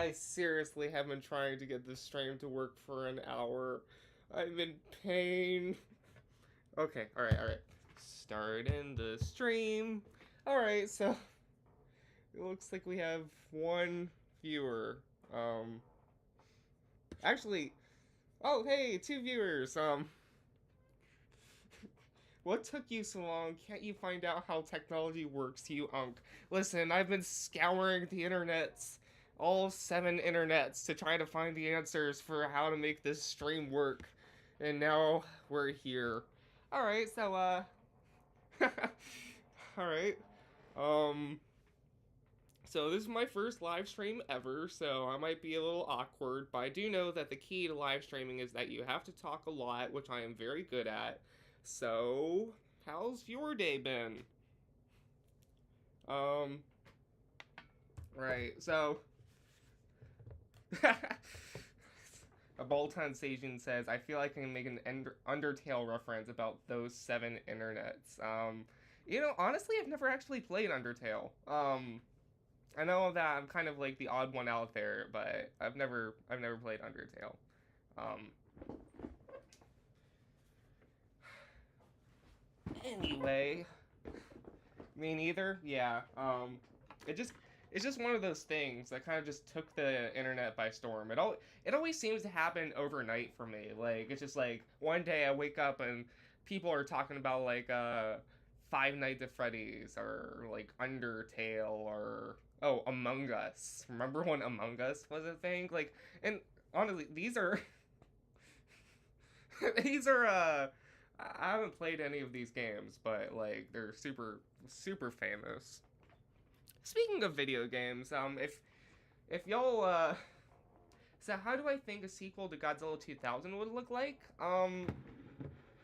I seriously have been trying to get this stream to work for an hour. I'm in pain. Okay, alright. Starting the stream. Alright, so it looks like we have one viewer. Actually, oh hey, two viewers. What took you so long? Can't you find out how technology works, you unk? Listen, I've been scouring the internets, all 7 internets, to try to find the answers for how to make this stream work. And now we're here. Alright, so, alright. Um, so this is my first live stream ever, so I might be a little awkward, but I do know that the key to live streaming is that you have to talk a lot, which I am very good at. So, how's your day been? Um, right, so a Bolton Sajin says, I feel like I can make an Undertale reference about those 7 internets. Honestly, I've never actually played Undertale. I know that I'm kind of like the odd one out there, but I've never played Undertale. Um, anyway, me neither. Yeah. It just it's just one of those things that kind of just took the internet by storm. It always seems to happen overnight for me. Like it's just like one day I wake up and people are talking about like Five Nights at Freddy's or like Undertale or oh Among Us. Remember when Among Us was a thing? Like and honestly, these are these are I haven't played any of these games, but like they're super famous. Speaking of video games, if y'all so how do I think a sequel to Godzilla 2000 would look like?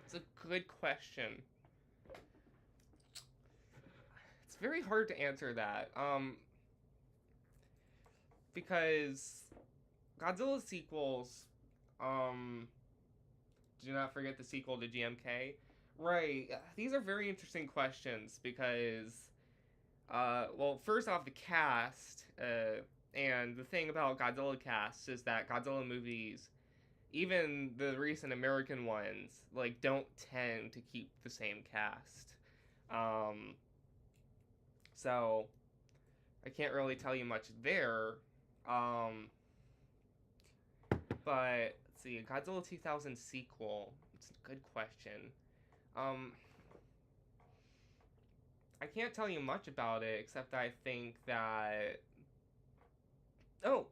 It's a good question. It's very hard to answer that. Because Godzilla sequels, do not forget the sequel to GMK. Right. These are very interesting questions because well, first off, the cast, and the thing about Godzilla casts is that Godzilla movies, even the recent American ones, like don't tend to keep the same cast. Um, so I can't really tell you much there. Um, but let's see, a Godzilla 2000 sequel. It's a good question. Um, I can't tell you much about it except I think that oh,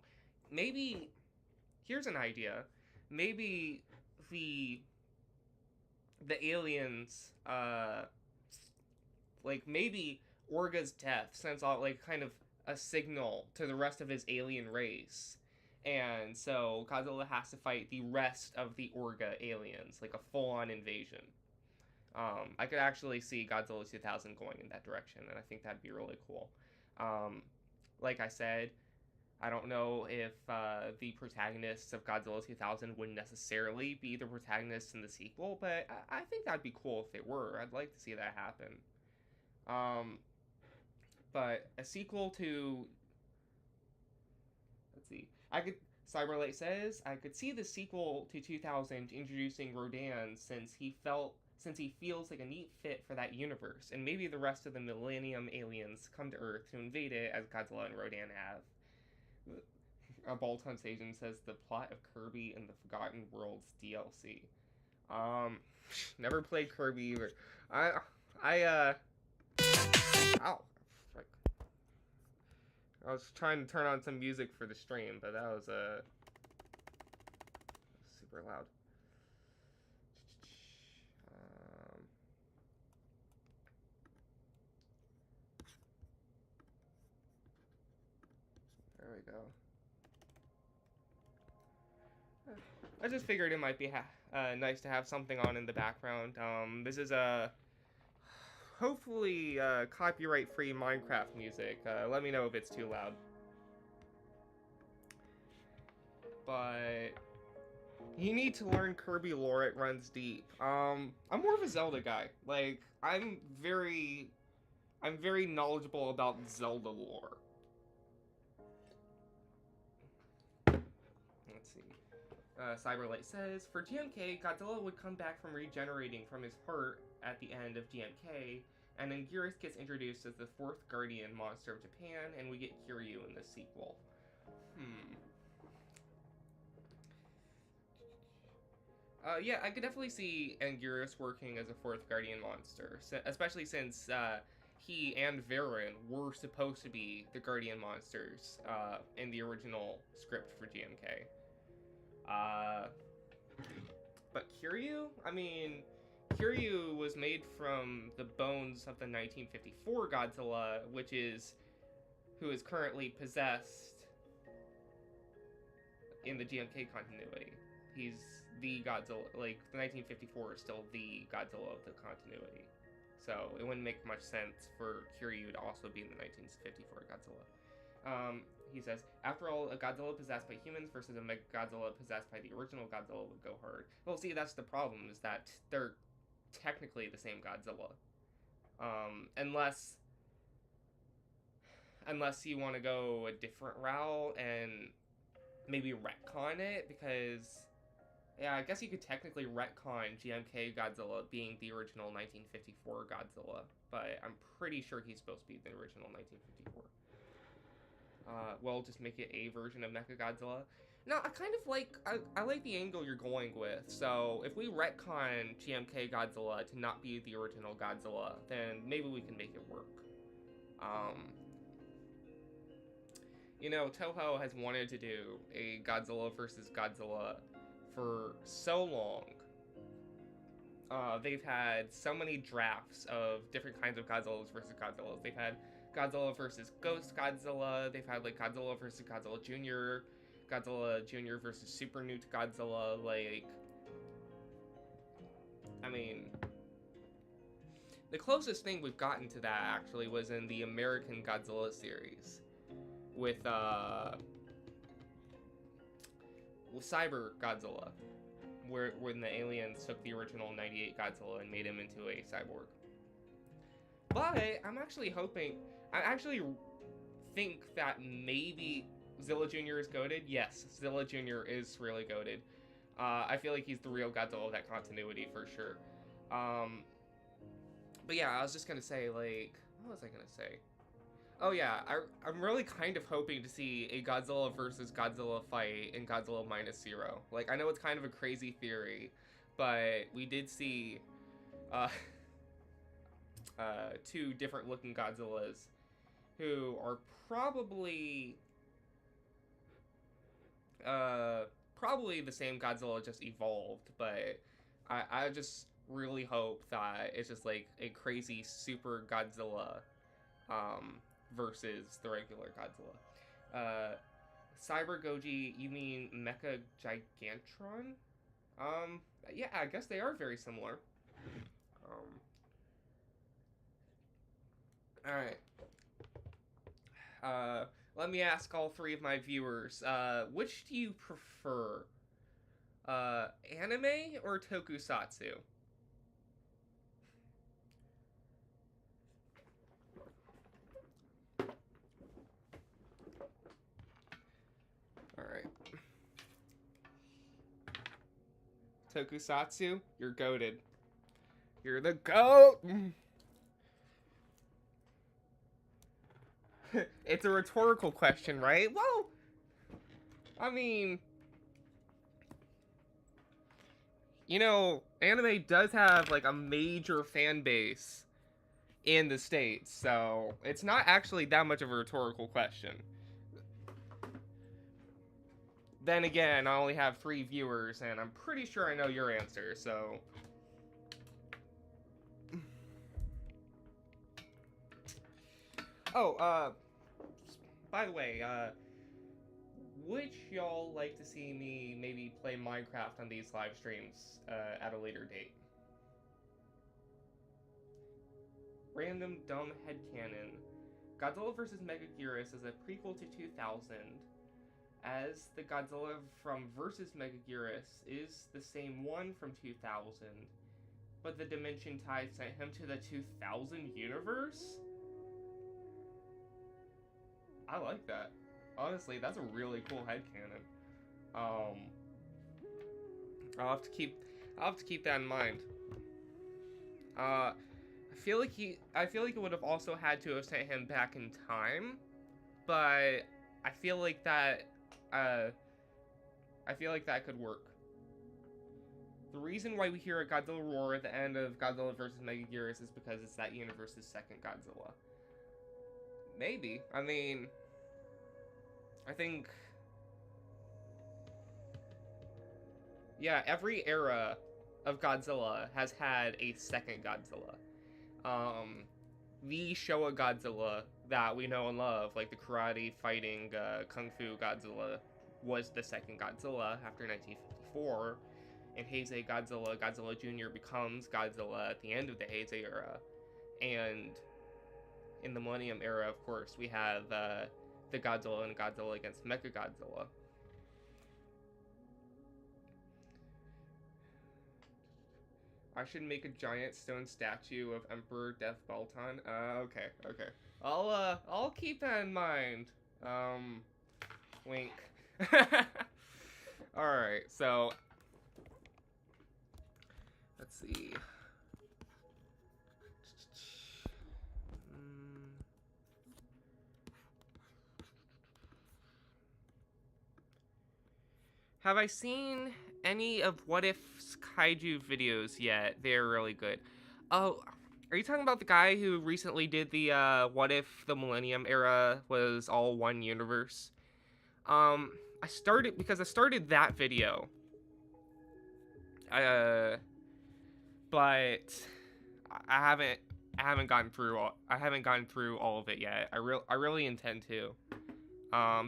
maybe here's an idea. Maybe the the aliens like maybe Orga's death sends out like kind of a signal to the rest of his alien race. And so Godzilla has to fight the rest of the Orga aliens, like a full-on invasion. I could actually see Godzilla 2000 going in that direction, and I think that'd be really cool. Um, like I said, I don't know if the protagonists of Godzilla 2000 would necessarily be the protagonists in the sequel, but I think that'd be cool if they were. I'd like to see that happen. Um, but a sequel to, let's see, I could, Cyberlight says, I could see the sequel to 2000 introducing Rodan since he feels like a neat fit for that universe, and maybe the rest of the Millennium aliens come to Earth to invade it as Godzilla and Rodan have. A Bolton Agent says the plot of Kirby and the Forgotten Worlds DLC. Um, never played Kirby either. I ow, frick. I was trying to turn on some music for the stream, but that was super loud. Um, there we go. I just figured it might be nice to have something on in the background. This is a hopefully copyright-free Minecraft music. Let me know if it's too loud. But you need to learn Kirby lore. It runs deep. I'm more of a Zelda guy. Like I'm very knowledgeable about Zelda lore. see. Cyberlight says, for GMK, Godzilla would come back from regenerating from his heart at the end of GMK, and Anguirus gets introduced as the 4th guardian monster of Japan, and we get Kiryu in the sequel. Yeah, I could definitely see Anguirus working as a 4th guardian monster, especially since he and Varen were supposed to be the guardian monsters in the original script for GMK. But Kiryu? I mean, Kiryu was made from the bones of the 1954 Godzilla, who is currently possessed in the GMK continuity. He's the Godzilla, like, the 1954 is still the Godzilla of the continuity. So it wouldn't make much sense for Kiryu to also be in the 1954 Godzilla. He says, after all, a Godzilla possessed by humans versus a Mechagodzilla possessed by the original Godzilla would go hard. Well, see, that's the problem, is that they're technically the same Godzilla. Unless you want to go a different route and maybe retcon it, because, yeah, I guess you could technically retcon GMK Godzilla being the original 1954 Godzilla, but I'm pretty sure he's supposed to be the original 1954. Well, just make it a version of Mechagodzilla. No, I kind of like, I like the angle you're going with. So if we retcon GMK Godzilla to not be the original Godzilla, then maybe we can make it work. You know, Toho has wanted to do a Godzilla versus Godzilla for so long. They've had so many drafts of different kinds of Godzillas versus Godzillas. They've had Godzilla versus Ghost Godzilla. They've had, like, Godzilla versus Godzilla Jr., Godzilla Jr. versus Super Newt Godzilla. Like, I mean, the closest thing we've gotten to that, actually, was in the American Godzilla series with Cyber Godzilla, when the aliens took the original 98 Godzilla and made him into a cyborg. But I'm actually hoping, I actually think that maybe Zilla Jr. is goated. Yes, Zilla Jr. is really goated. I feel like he's the real Godzilla of that continuity for sure. But yeah, I was just gonna say, like, what was I gonna say? Oh yeah, I'm really kind of hoping to see a Godzilla versus Godzilla fight in Godzilla -0. Like, I know it's kind of a crazy theory, but we did see two different looking Godzillas who are probably the same Godzilla, just evolved. But I just really hope that it's just like a crazy super Godzilla versus the regular Godzilla. Cyber Goji, you mean Mecha Gigantron? Yeah, I guess they are very similar. Alright. Let me ask all three of my viewers, which do you prefer? Anime or tokusatsu? Alright. Tokusatsu, you're goated. You're the GOAT! It's a rhetorical question, right? Well, I mean, you know, anime does have, like, a major fan base in the States, so it's not actually that much of a rhetorical question. Then again, I only have 3 viewers, and I'm pretty sure I know your answer, so... Oh, by the way, would y'all like to see me maybe play Minecraft on these live streams at a later date? Random dumb headcanon. Godzilla vs. Megaguirus is a prequel to 2000, as the Godzilla from vs. Megaguirus is the same one from 2000, but the Dimension Tide sent him to the 2000 universe? I like that. Honestly, that's a really cool headcanon. Um, I'll have to keep that in mind. I feel like it would have also had to have sent him back in time, but I feel like that, uh, I feel like that could work. The reason why we hear a Godzilla roar at the end of Godzilla vs. Megaguirus is because it's that universe's second Godzilla. Maybe. I mean, I think, yeah, every era of Godzilla has had a second Godzilla. The Showa Godzilla that we know and love, like the karate fighting kung fu Godzilla, was the second Godzilla after 1954. In Heisei Godzilla, Godzilla Jr. becomes Godzilla at the end of the Heisei era. And in the Millennium era, of course, we have the Godzilla and Godzilla against Mechagodzilla. I should make a giant stone statue of Emperor Death Balton. Okay. I'll keep that in mind. Wink. Alright, so let's see. Have I seen any of What If's kaiju videos yet? They're really good. Oh, are you talking about the guy who recently did the What If the Millennium Era was all one universe? I started that video. But I haven't gotten through all of it yet. I really intend to.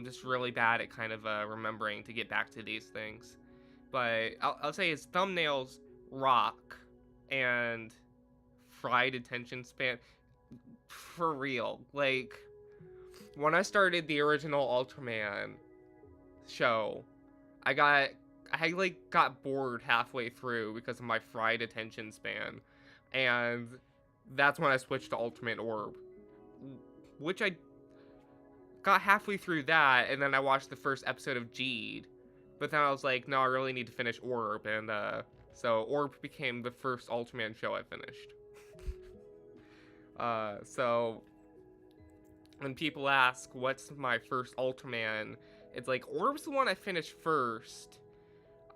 Just really bad at kind of remembering to get back to these things. But I'll say his thumbnails rock, and fried attention span for real. Like, when I started the original Ultraman show, I got bored halfway through because of my fried attention span, and that's when I switched to Ultimate Orb, which I got halfway through that, and then I watched the first episode of Geed, but then I was like, no, I really need to finish Orb, and so Orb became the first Ultraman show I finished. So when people ask what's my first Ultraman, it's like Orb's the one I finished first,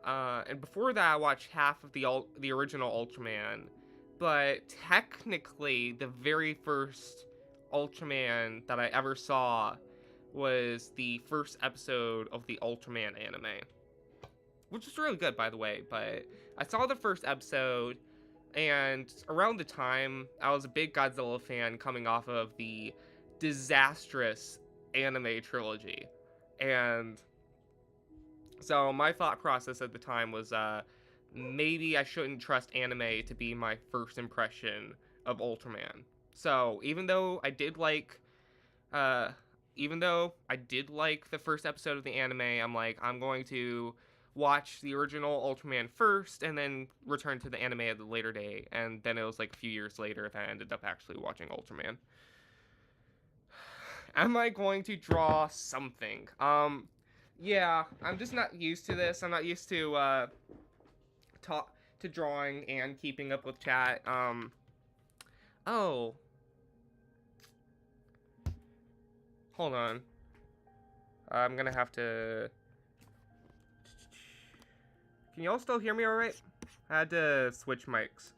and before that I watched half of the original Ultraman, but technically the very first Ultraman that I ever saw was the first episode of the Ultraman anime, which is really good, by the way. But I saw the first episode, and around the time I was a big Godzilla fan coming off of the disastrous anime trilogy, and so my thought process at the time was maybe I shouldn't trust anime to be my first impression of Ultraman. So even though I did like the first episode of the anime, I'm like, I'm going to watch the original Ultraman first and then return to the anime at a later date. And then it was like a few years later that I ended up actually watching Ultraman. Am I going to draw something? Yeah, I'm just not used to this. I'm not used to drawing and keeping up with chat. Oh. Hold on. I'm gonna have to... Can y'all still hear me alright? I had to switch mics.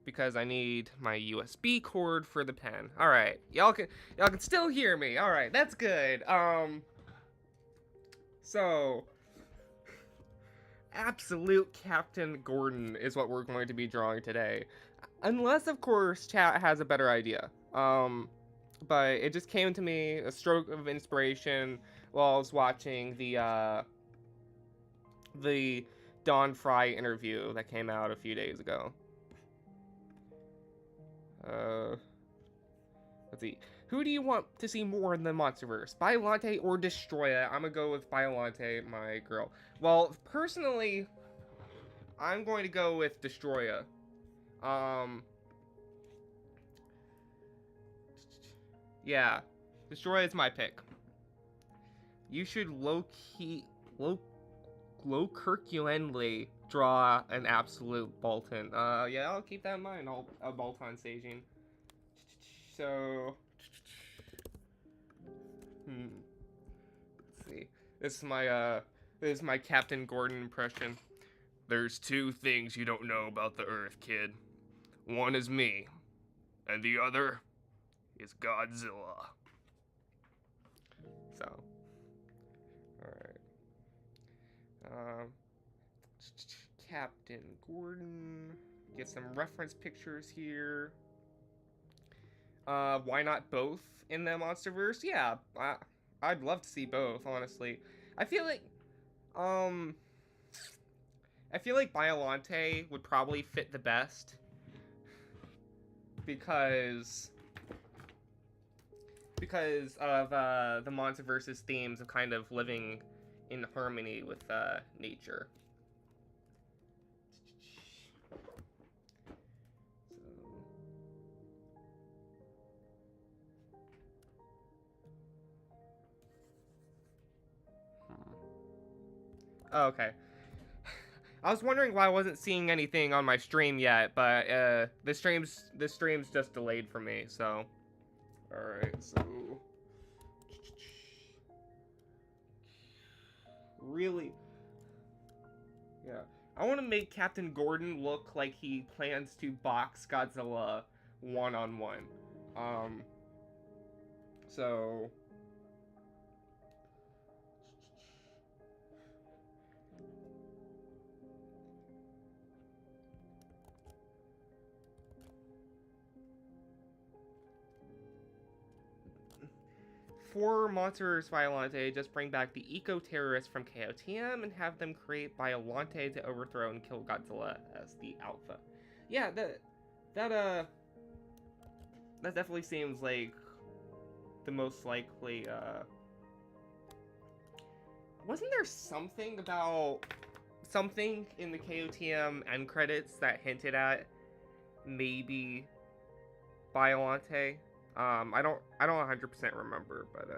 Because I need my USB cord for the pen. Alright. Y'all can still hear me. Alright, that's good. So... Absolute Captain Gordon is what we're going to be drawing today. Unless, of course, chat has a better idea. But it just came to me, a stroke of inspiration, while I was watching the Don Fry interview that came out a few days ago. Let's see. Who do you want to see more in the Monsterverse? Biollante or Destroya? I'm gonna go with Biollante, my girl. Well, personally, I'm going to go with Destroya. Yeah, Destroy is my pick. You should low-curculenly draw an absolute Bolton. Yeah, I'll keep that in mind. I'll Bolton staging. So, let's see. This is my Captain Gordon impression. There's two things you don't know about the Earth, kid. One is me, and the other is Godzilla. So, alright. Captain Gordon. Get some reference pictures here. Why not both in the MonsterVerse? Yeah, I'd love to see both, honestly. I feel like, Biollante would probably fit the best. Because of the MonsterVerse's themes of kind of living in harmony with nature. Oh, okay. I was wondering why I wasn't seeing anything on my stream yet, but the stream's just delayed for me, so. Alright, so. Really? Yeah. I want to make Captain Gordon look like he plans to box Godzilla one-on-one. So. For Monsters Biollante, just bring back the eco-terrorists from KOTM and have them create Biollante to overthrow and kill Godzilla as the alpha. Yeah, that definitely seems like the most likely, Wasn't there something in the KOTM end credits that hinted at maybe Biollante? I don't 100% remember, but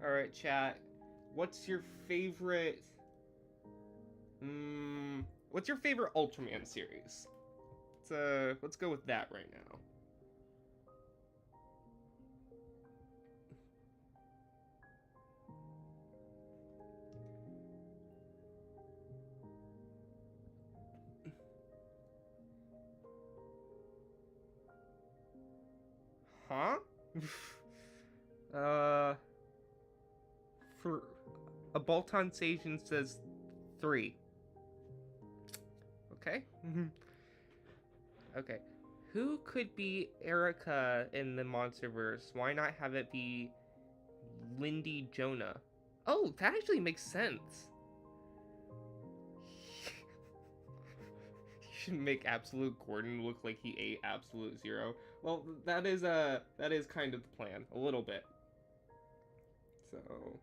all right, chat. What's your favorite? What's your favorite Ultraman series? Let's go with that right now. Huh? For a Bolton Station says 3. Okay. Okay. Who could be Erica in the MonsterVerse? Why not have it be Lindy Jonah? Oh, that actually makes sense. You should make Absolute Gordon look like he ate Absolute Zero. Well, that is kind of the plan, a little bit. So.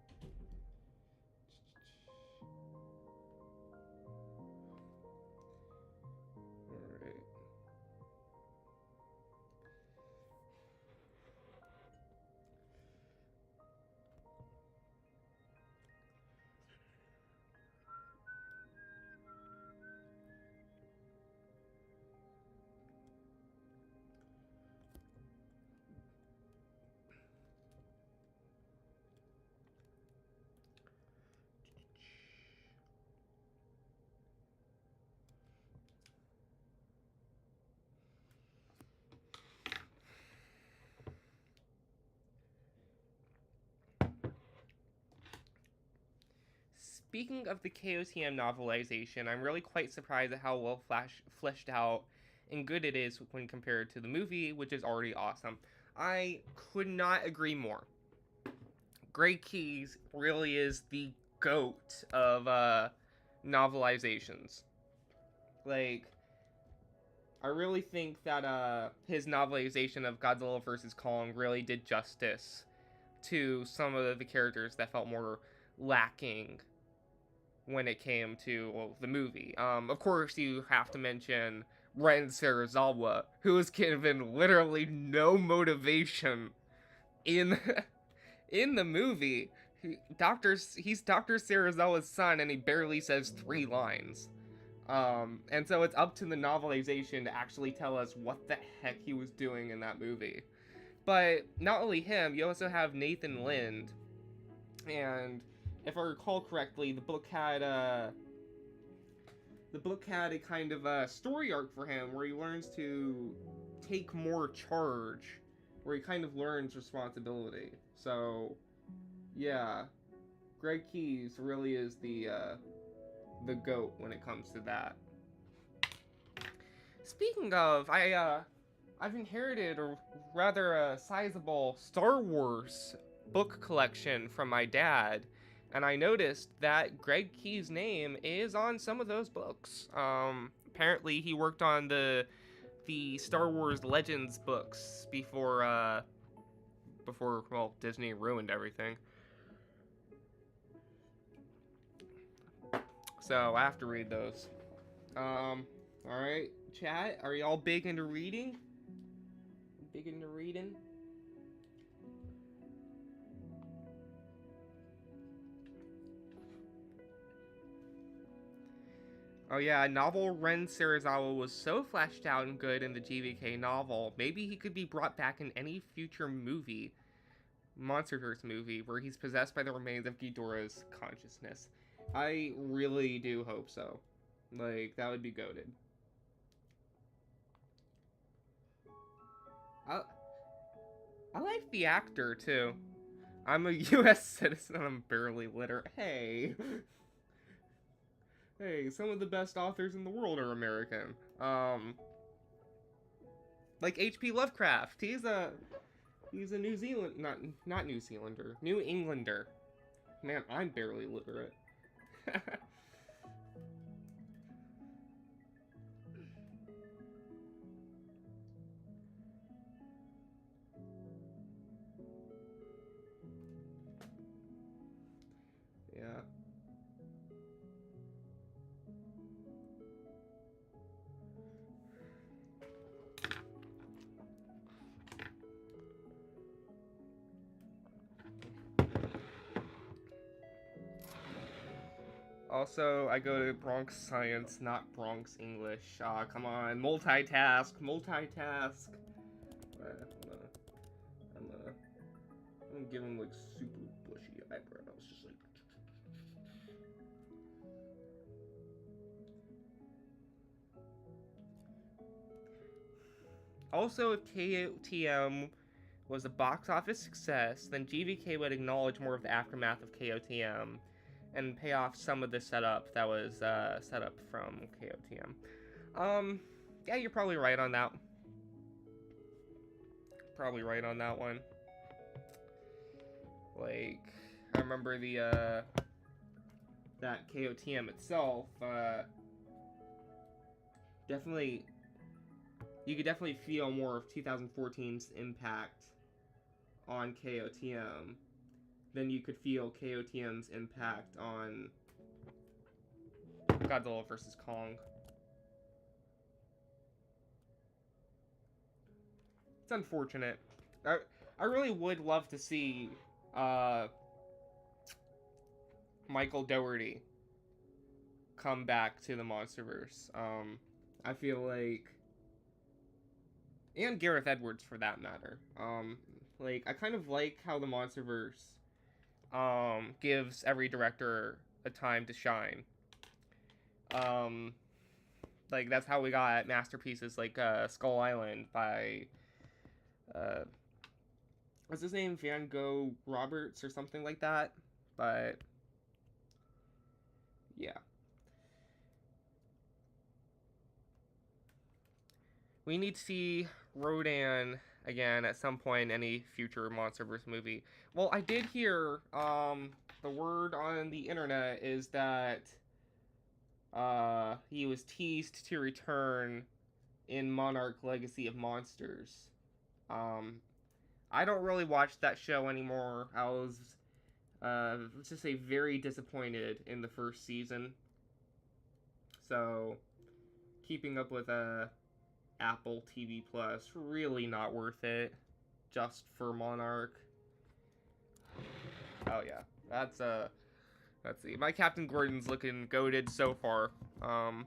Speaking of the KOTM novelization, I'm really quite surprised at how well fleshed out and good it is when compared to the movie, which is already awesome. I could not agree more. Greg Keyes really is the GOAT of novelizations. Like, I really think that his novelization of Godzilla vs. Kong really did justice to some of the characters that felt more lacking when it came to, well, the movie. Of course, you have to mention Ren Serizawa, who was given literally no motivation in in the movie. He's Dr. Serizawa's son, and he barely says 3 lines. And so it's up to the novelization to actually tell us what the heck he was doing in that movie. But not only him, you also have Nathan Lind, and if I recall correctly, the book had a kind of a story arc for him where he learns to take more charge, where he kind of learns responsibility. So, yeah, Greg Keyes really is the GOAT when it comes to that. Speaking of, I've inherited, or rather a sizable Star Wars book collection from my dad, and I noticed that Greg Keyes' name is on some of those books. Apparently he worked on the Star Wars Legends books before well, Disney ruined everything. So I have to read those. Alright, chat, are y'all big into reading? Big into reading? Oh yeah, novel Ren Serizawa was so fleshed out and good in the GVK novel, maybe he could be brought back in any future movie, Monsterverse movie, where he's possessed by the remains of Ghidorah's consciousness. I really do hope so. Like, that would be goated. I like the actor, too. I'm a U.S. citizen, I'm barely literate. Hey. Hey, some of the best authors in the world are American. Like H.P. Lovecraft. He's a New Zealand, not New Zealander, New Englander. Man, I'm barely literate. Yeah. Also, I go to Bronx Science, not Bronx English. Come on, multitask. I'm gonna give him like super bushy eyebrows, just like. Also, if KOTM was a box office success, then GVK would acknowledge more of the aftermath of KOTM and pay off some of the setup that was set up from KOTM. Yeah, you're probably right on that. Probably right on that one. Like, I remember the that KOTM itself, definitely, you could definitely feel more of 2014's impact on KOTM than you could feel KOTM's impact on Godzilla vs. Kong. It's unfortunate. I really would love to see Michael Dougherty come back to the MonsterVerse. I feel like, and Gareth Edwards for that matter. Like, I kind of like how the MonsterVerse gives every director a time to shine. Like, that's how we got masterpieces like Skull Island by what's his name, Van Gogh Roberts or something like that. But yeah, we need to see Rodan again at some point in any future MonsterVerse movie. Well, I did hear the word on the internet is that he was teased to return in Monarch Legacy of Monsters. Um, I don't really watch that show anymore. I was, let's just say, very disappointed in the first season. So, keeping up with Apple TV Plus, really not worth it, just for Monarch. Oh yeah, that's let's see. My Captain Gordon's looking goated so far. Let's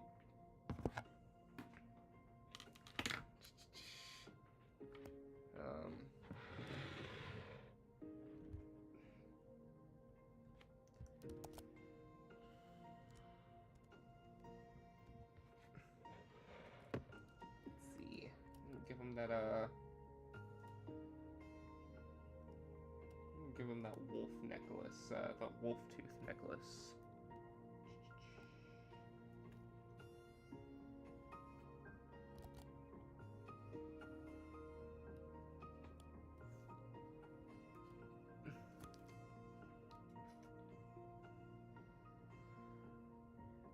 see. Give him that give him that wolf necklace, that wolf tooth necklace.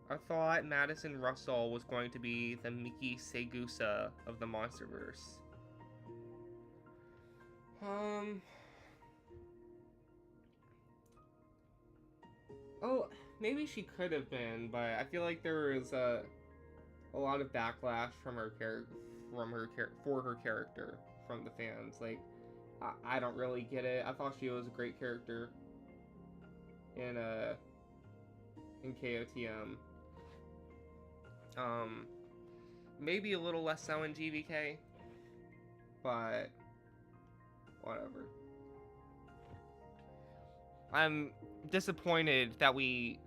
I thought Madison Russell was going to be the Miki Segusa of the MonsterVerse. Oh, maybe she could have been, but I feel like there was a lot of backlash from her for her character from the fans. Like, I don't really get it. I thought she was a great character in KOTM. Maybe a little less so in GVK, but whatever. I'm disappointed that we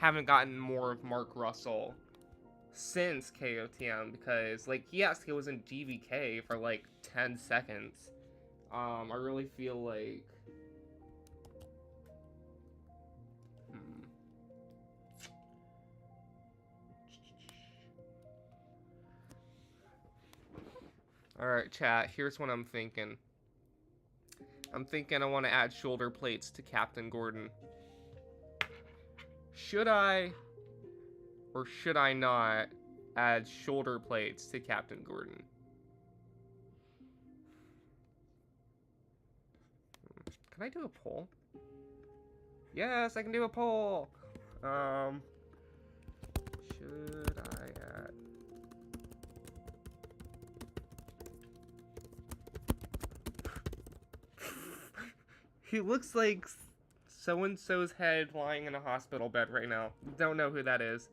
haven't gotten more of Mark Russell since KOTM, because, like, yes, he was in GVK for like 10 seconds. I really feel like Alright, chat, here's what I'm thinking. I'm thinking I want to add shoulder plates to Captain Gordon. Should I or should I not add shoulder plates to Captain Gordon? Can I do a poll? Yes, I can do a poll. Should I add? He looks like so-and-so's head lying in a hospital bed right now. Don't know who that is.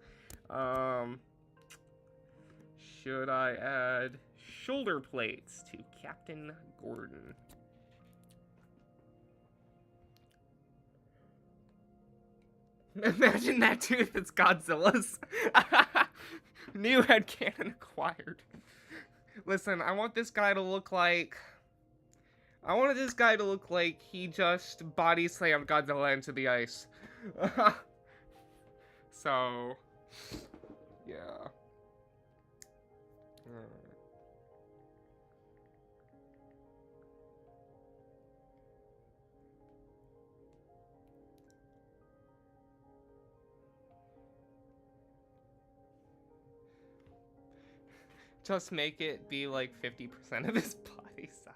Should I add shoulder plates to Captain Gordon? Imagine that tooth, it's Godzilla's. New headcanon acquired. Listen, I want this guy to look like... I wanted this guy to look like he just body slammed Godzilla into the ice. So, yeah. Just make it be like 50% of his body size.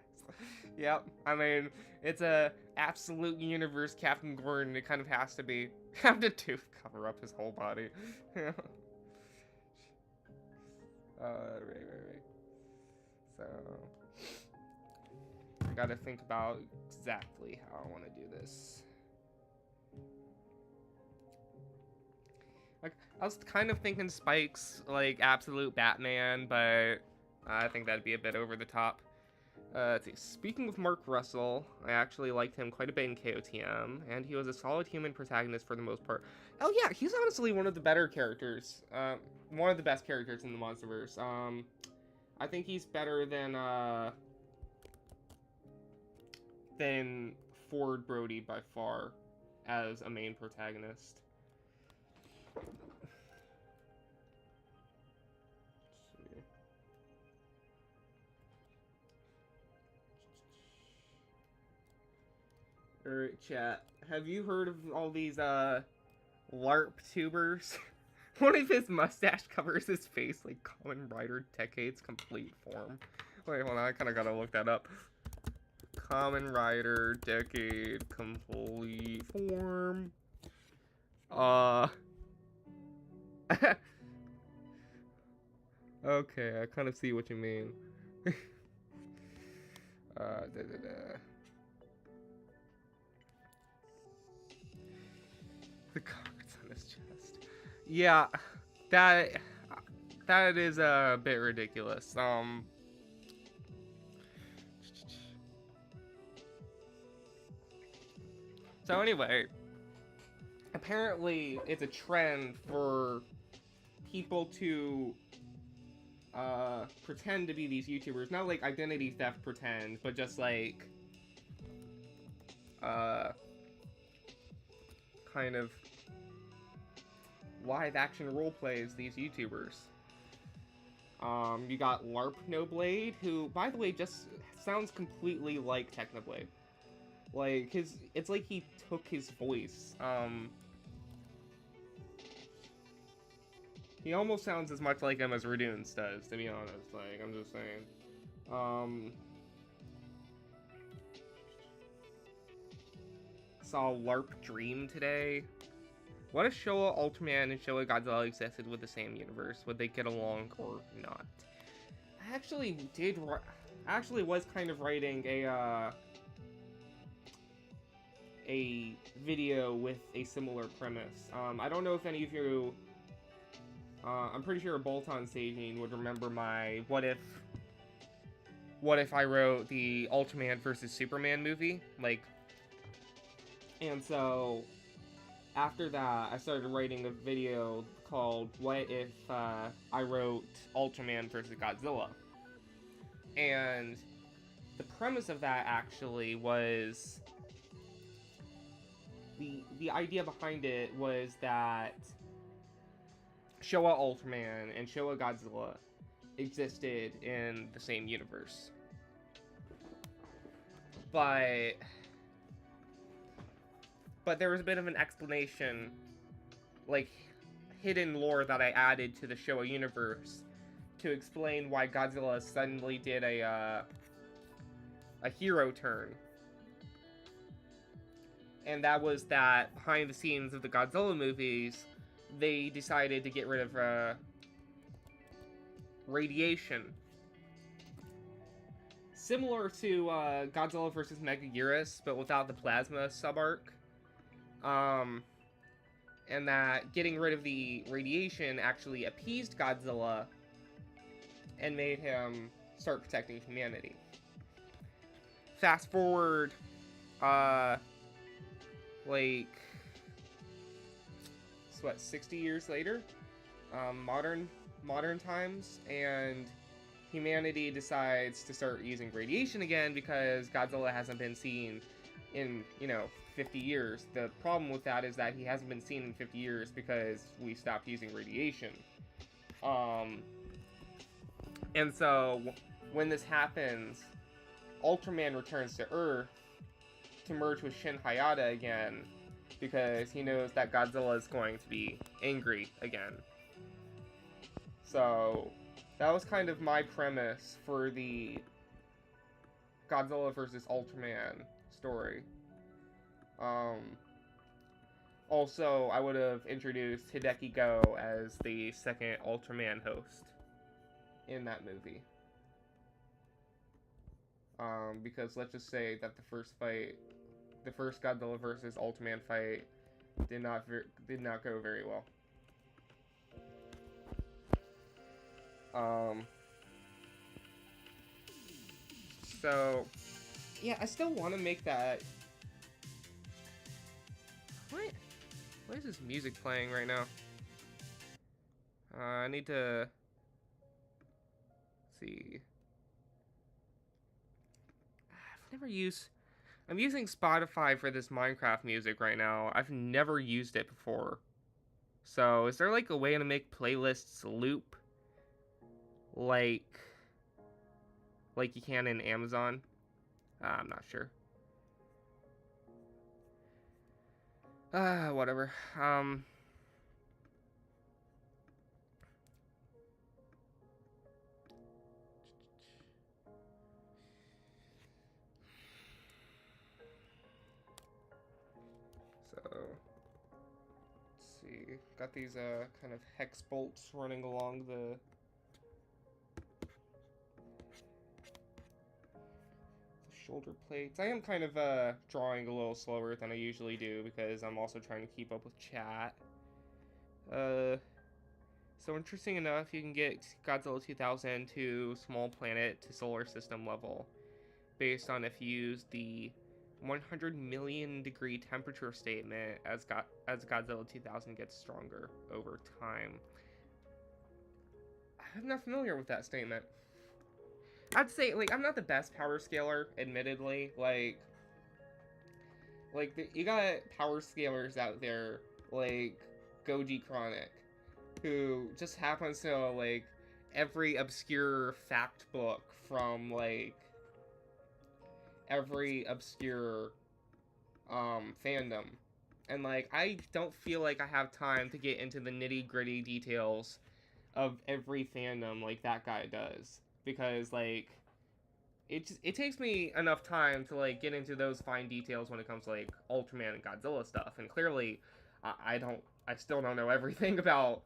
Yep, I mean, it's a absolute universe Captain Gordon. It kind of has to be. Have the tooth cover up his whole body. Right. So, I gotta think about exactly how I want to do this. Like, I was kind of thinking Spike's like absolute Batman, but I think that'd be a bit over the top. Let's see. Speaking of Mark Russell, I actually liked him quite a bit in KOTM, and he was a solid human protagonist for the most part. Oh yeah, he's honestly one of the better characters. One of the best characters in the MonsterVerse. I think he's better than Ford Brody by far as a main protagonist. Alright, chat. Have you heard of all these, LARP tubers? One of his mustache covers his face like Kamen Rider Decade's complete form. Wait, hold on, I kinda gotta look that up. Kamen Rider Decade complete form. Okay, I kind of see what you mean. The cards on his chest. Yeah, that is a bit ridiculous. So anyway, apparently it's a trend for people to pretend to be these YouTubers. Not like identity theft pretend, but just like kind of live action role plays these YouTubers. You got LARP No Blade, who, by the way, just sounds completely like Technoblade. Like, it's like he took his voice. He almost sounds as much like him as Radoons does, to be honest. Like, I'm just saying. Saw LARP Dream today. What if Showa Ultraman and Showa Godzilla existed with the same universe? Would they get along or not? I actually was kind of writing a video with a similar premise. I don't know if any of you, I'm pretty sure Bolton Saging would remember my what if I wrote the Ultraman versus Superman movie, like, and so after that I started writing a video called What If I Wrote Ultraman versus Godzilla, and the premise of that actually was the idea behind it was that Showa Ultraman and Showa Godzilla existed in the same universe. But there was a bit of an explanation, like hidden lore that I added to the Showa universe to explain why Godzilla suddenly did a hero turn. And that was that behind the scenes of the Godzilla movies, they decided to get rid of radiation. Similar to Godzilla vs. Megaguirus, but without the plasma sub-arc. And that getting rid of the radiation actually appeased Godzilla and made him start protecting humanity. Fast forward, like, what, 60 years later, modern times, and humanity decides to start using radiation again because Godzilla hasn't been seen in, 50 years. The problem with that is that he hasn't been seen in 50 years because we stopped using radiation. And so when this happens, Ultraman returns to Earth to merge with Shin Hayata again, because he knows that Godzilla is going to be angry again. So that was kind of my premise for the Godzilla vs. Ultraman story. Also, I would have introduced Hideki Go as the second Ultraman host in that movie. Because let's just say that the first Godzilla vs. Ultraman fight did not go very well. So yeah, I still want to make that. Why is this music playing right now? I need to see. I'm using Spotify for this Minecraft music right now. I've never used it before. So, is there like a way to make playlists loop? Like you can in Amazon? I'm not sure. Whatever. So, let's see. Got these, kind of hex bolts running along the shoulder plates. I am kind of, drawing a little slower than I usually do because I'm also trying to keep up with chat. So interesting enough, you can get Godzilla 2000 to small planet to solar system level based on if you use the 100 million degree temperature statement as Godzilla 2000 gets stronger over time. I'm not familiar with that statement. I'd say, like, I'm not the best power scaler, admittedly. You got power scalers out there, like Goji Chronic, who just happens to know, like, every obscure fact book from, like, every obscure, fandom. And, like, I don't feel like I have time to get into the nitty-gritty details of every fandom like that guy does. Because, like, it takes me enough time to, like, get into those fine details when it comes to, like, Ultraman and Godzilla stuff. And clearly, I still don't know everything about,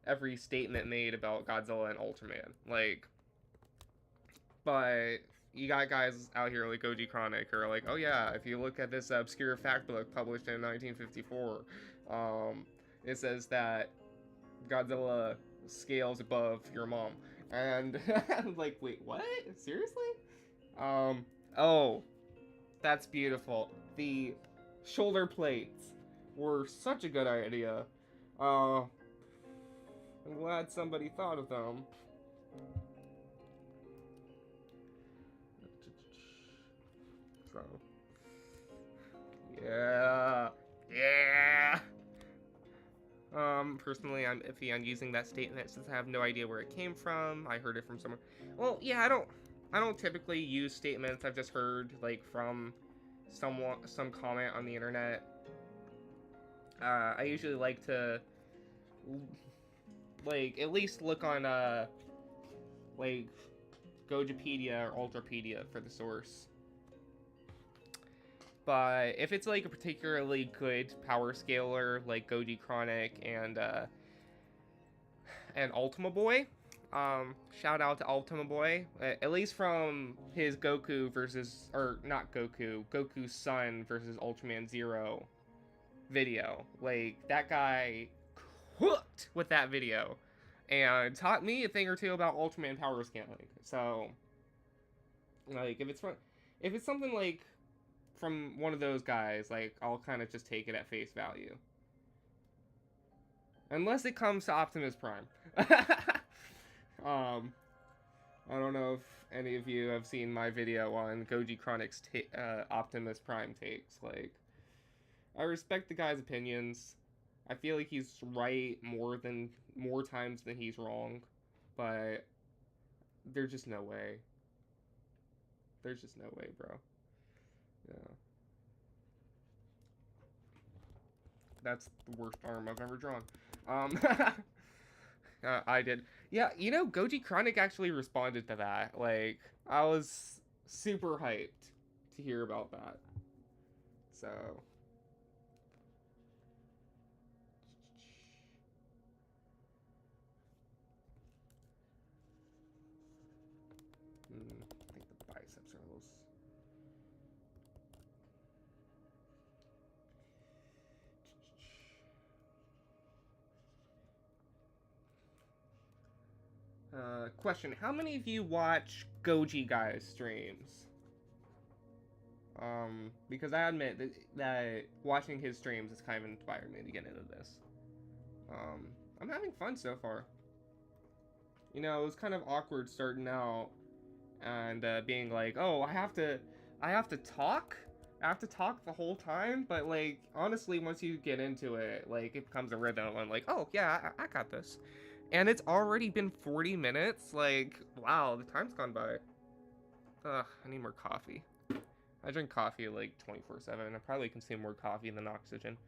every statement made about Godzilla and Ultraman. Like, but you got guys out here like Goji Chronic who are like, oh yeah, if you look at this obscure fact book published in 1954, it says that Godzilla scales above your mom. And I'm like, wait, what? Seriously? Oh, that's beautiful. The shoulder plates were such a good idea. I'm glad somebody thought of them. So, yeah, yeah. Personally, I'm iffy on using that statement since I have no idea where it came from. I heard it from someone. Well, yeah, I don't typically use statements I've just heard, like, from some comment on the internet. I usually like to, like, at least look on, like, Gojipedia or Ultrapedia for the source. But if it's, like, a particularly good power scaler, like Goji Chronic and Ultima Boy, shout out to Ultima Boy, at least from his Goku versus, or not Goku, Goku's son versus Ultraman Zero video. Like, that guy cooked with that video and taught me a thing or two about Ultraman power scaling. So, like, if it's something like from one of those guys, like, I'll kind of just take it at face value. Unless it comes to Optimus Prime. I don't know if any of you have seen my video on Goji Chronic's Optimus Prime takes. Like, I respect the guy's opinions. I feel like he's right more times than he's wrong, but there's just no way. There's just no way, bro. Yeah. That's the worst arm I've ever drawn. I did. Yeah, you know, Goji Chronic actually responded to that. Like, I was super hyped to hear about that. So. I think the biceps are a little. Question: how many of you watch Goji guys streams? Because I admit that watching his streams has kind of inspired me to get into this. I'm having fun so far. You know, it was kind of awkward starting out and being like, oh, I have to talk. I have to talk the whole time, but, like, honestly, once you get into it, like, it becomes a rhythm. I'm like, oh yeah, I got this. And it's already been 40 minutes. Like, wow, the time's gone by. Ugh, I need more coffee. I drink coffee like 24/7. I probably consume more coffee than oxygen.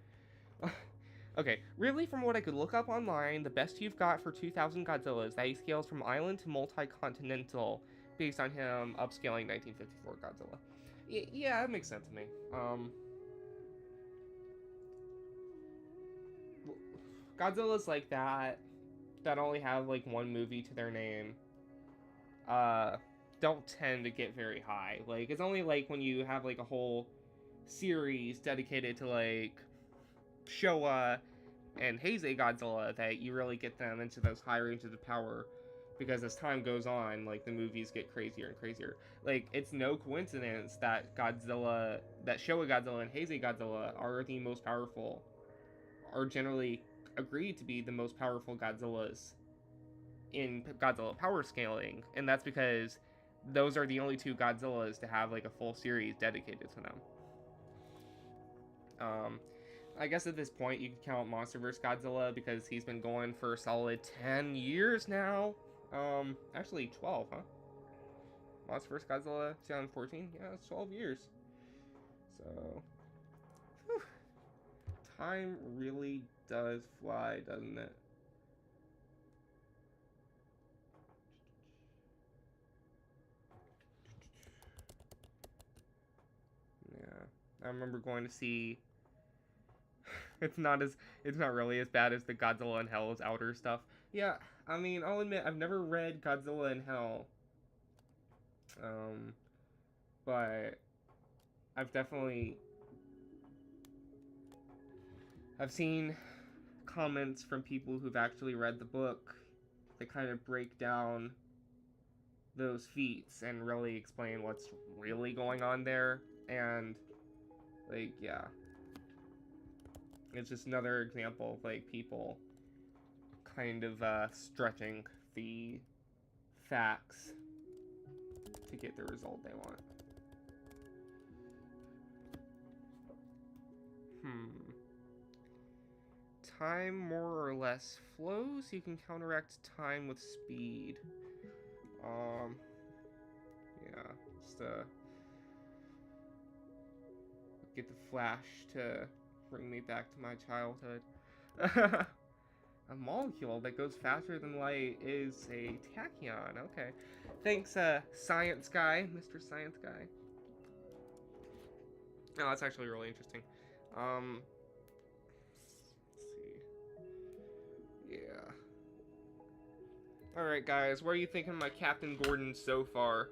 Okay, really, from what I could look up online, the best you've got for 2000 Godzilla is that he scales from island to multi-continental based on him upscaling 1954 Godzilla. Yeah, that makes sense to me. Godzilla's like that only have like one movie to their name, uh, don't tend to get very high. Like, it's only like when you have like a whole series dedicated to like Showa and Heisei Godzilla that you really get them into those high ranges of power, because as time goes on, like, the movies get crazier and crazier. Like, it's no coincidence that Showa Godzilla and Heisei Godzilla are the most powerful, are generally agreed to be the most powerful Godzillas in Godzilla power scaling, and that's because those are the only two Godzillas to have like a full series dedicated to them. I guess at this point you could count MonsterVerse Godzilla because he's been going for a solid 10 years now. Actually 12, huh? MonsterVerse Godzilla 2014? Yeah, it's 12 years. So, whew, time really does fly, doesn't it? Yeah, I remember going to see. It's not really as bad as the Godzilla in Hell's Outer stuff. Yeah, I mean, I'll admit I've never read Godzilla in Hell, but I've definitely I've seen comments from people who've actually read the book that kind of break down those feats and really explain what's really going on there, and like, yeah, it's just another example of like people kind of stretching the facts to get the result they want. Time more or less flows. You can counteract time with speed. Yeah, just get the Flash to bring me back to my childhood. A molecule that goes faster than light is a tachyon. Okay. Thanks, science guy, Mr. Science Guy. Oh, that's actually really interesting. Let's see. Yeah. Alright, guys, what are you thinking of my Captain Gordon so far?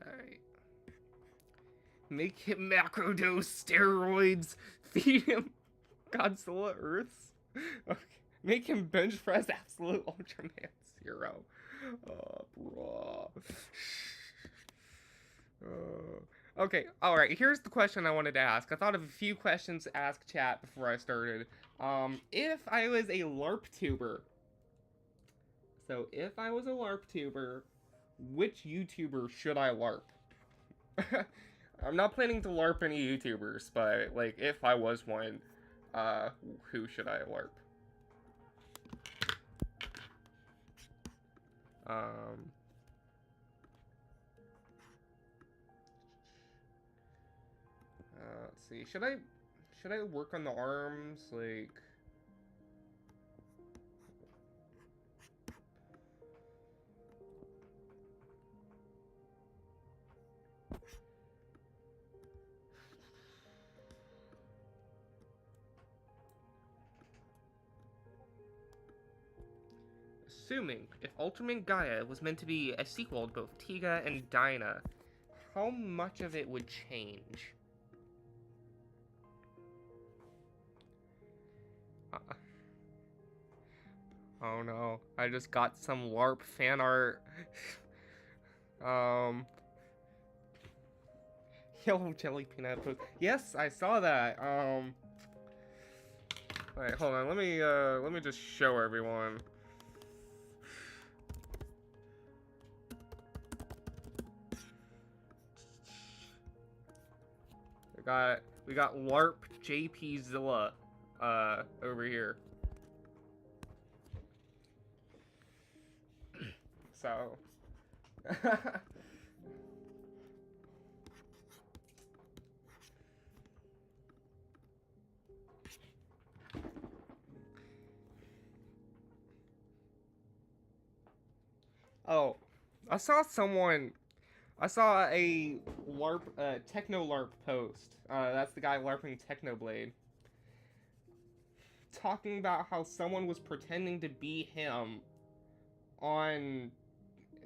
Alright. Make him macrodose steroids. Feed him Godzilla Earths. Okay. Make him bench press absolute Ultraman Zero. Oh, bro. Okay, alright, here's the question I wanted to ask. I thought of a few questions to ask chat before I started. If I was a LARP tuber, which YouTuber should I LARP? I'm not planning to LARP any YouTubers, but, like, if I was one, who should I LARP? Let's see. Should I work on the arms? Like, assuming if Ultraman Gaia was meant to be a sequel to both Tiga and Dyna, how much of it would change? Oh no, I just got some LARP fan art. um, Yellow jelly peanut post. Yes, I saw that. Wait, hold on. Let me just show everyone. We got LARP JP Zilla, over here. So. Oh, I saw a LARP, Techno LARP post. That's the guy LARPing Technoblade. Talking about how someone was pretending to be him on,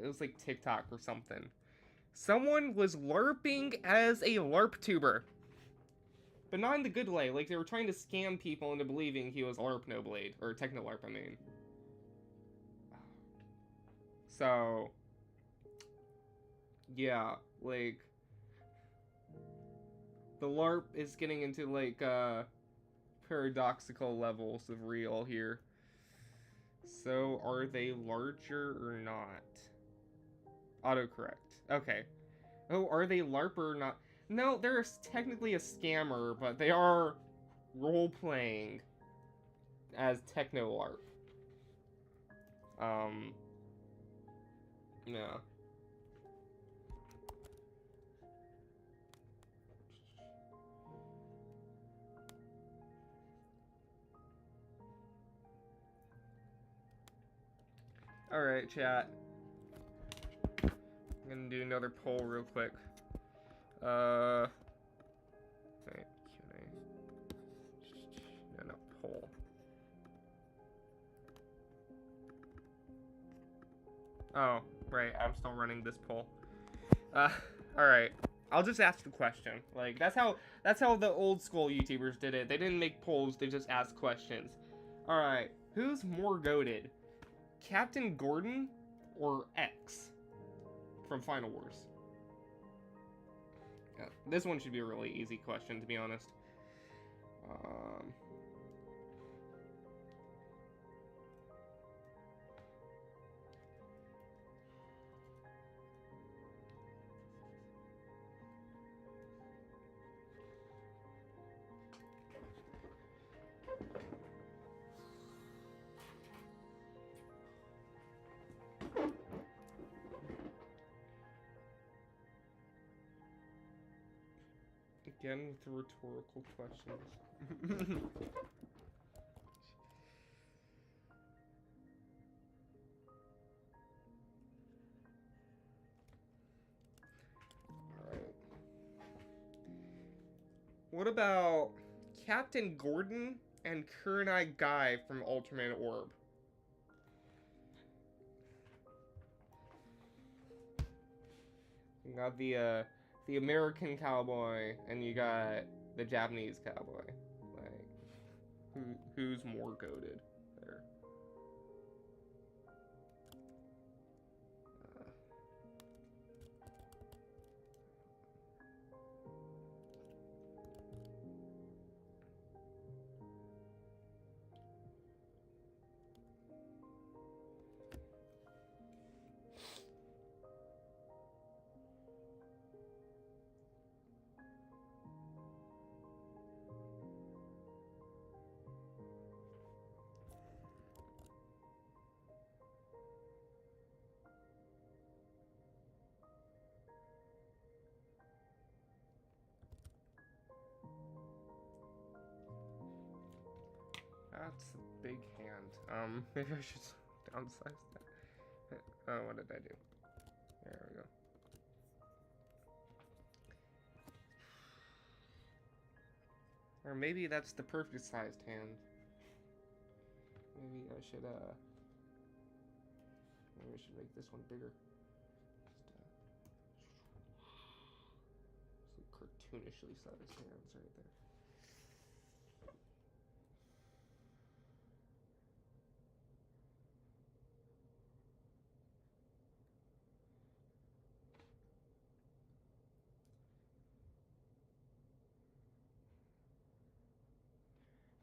it was like TikTok or something. Someone was LARPing as a LARP tuber. But not in the good way. Like, they were trying to scam people into believing he was LARP No Blade. Or Techno LARP, I mean. So, yeah, like, the LARP is getting into, like, paradoxical levels of real here. So, are they larger or not? Autocorrect. Okay. Oh, are they LARP or not? No, they're technically a scammer, but they are role-playing as Techno LARP. Yeah. Alright, chat. I'm gonna do another poll real quick. Wait, Q&A. No, poll. Oh, right, I'm still running this poll. Alright. I'll just ask the question. Like, that's how the old school YouTubers did it. They didn't make polls, they just asked questions. Alright, who's more goated? Captain Gordon or X from Final Wars? Yeah, this one should be a really easy question, to be honest. Again with the rhetorical questions. Alright. What about Captain Gordon and Kurenai Guy from Ultraman Orb? You got the American cowboy and you got the Japanese cowboy. Like, who's more goated there? That's a big hand. Maybe I should downsize that. Oh, what did I do? There we go. Or maybe that's the perfect sized hand. Maybe I should make this one bigger. Some cartoonishly sized hands right there.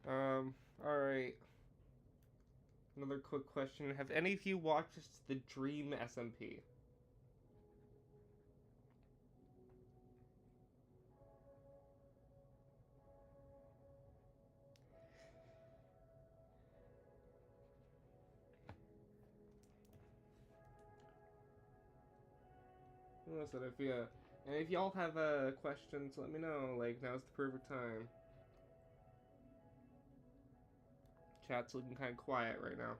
Alright. Another quick question. Have any of you watched the Dream SMP? Listen, if y'all have questions, let me know. Like, now's the perfect time. Chat's looking kind of quiet right now.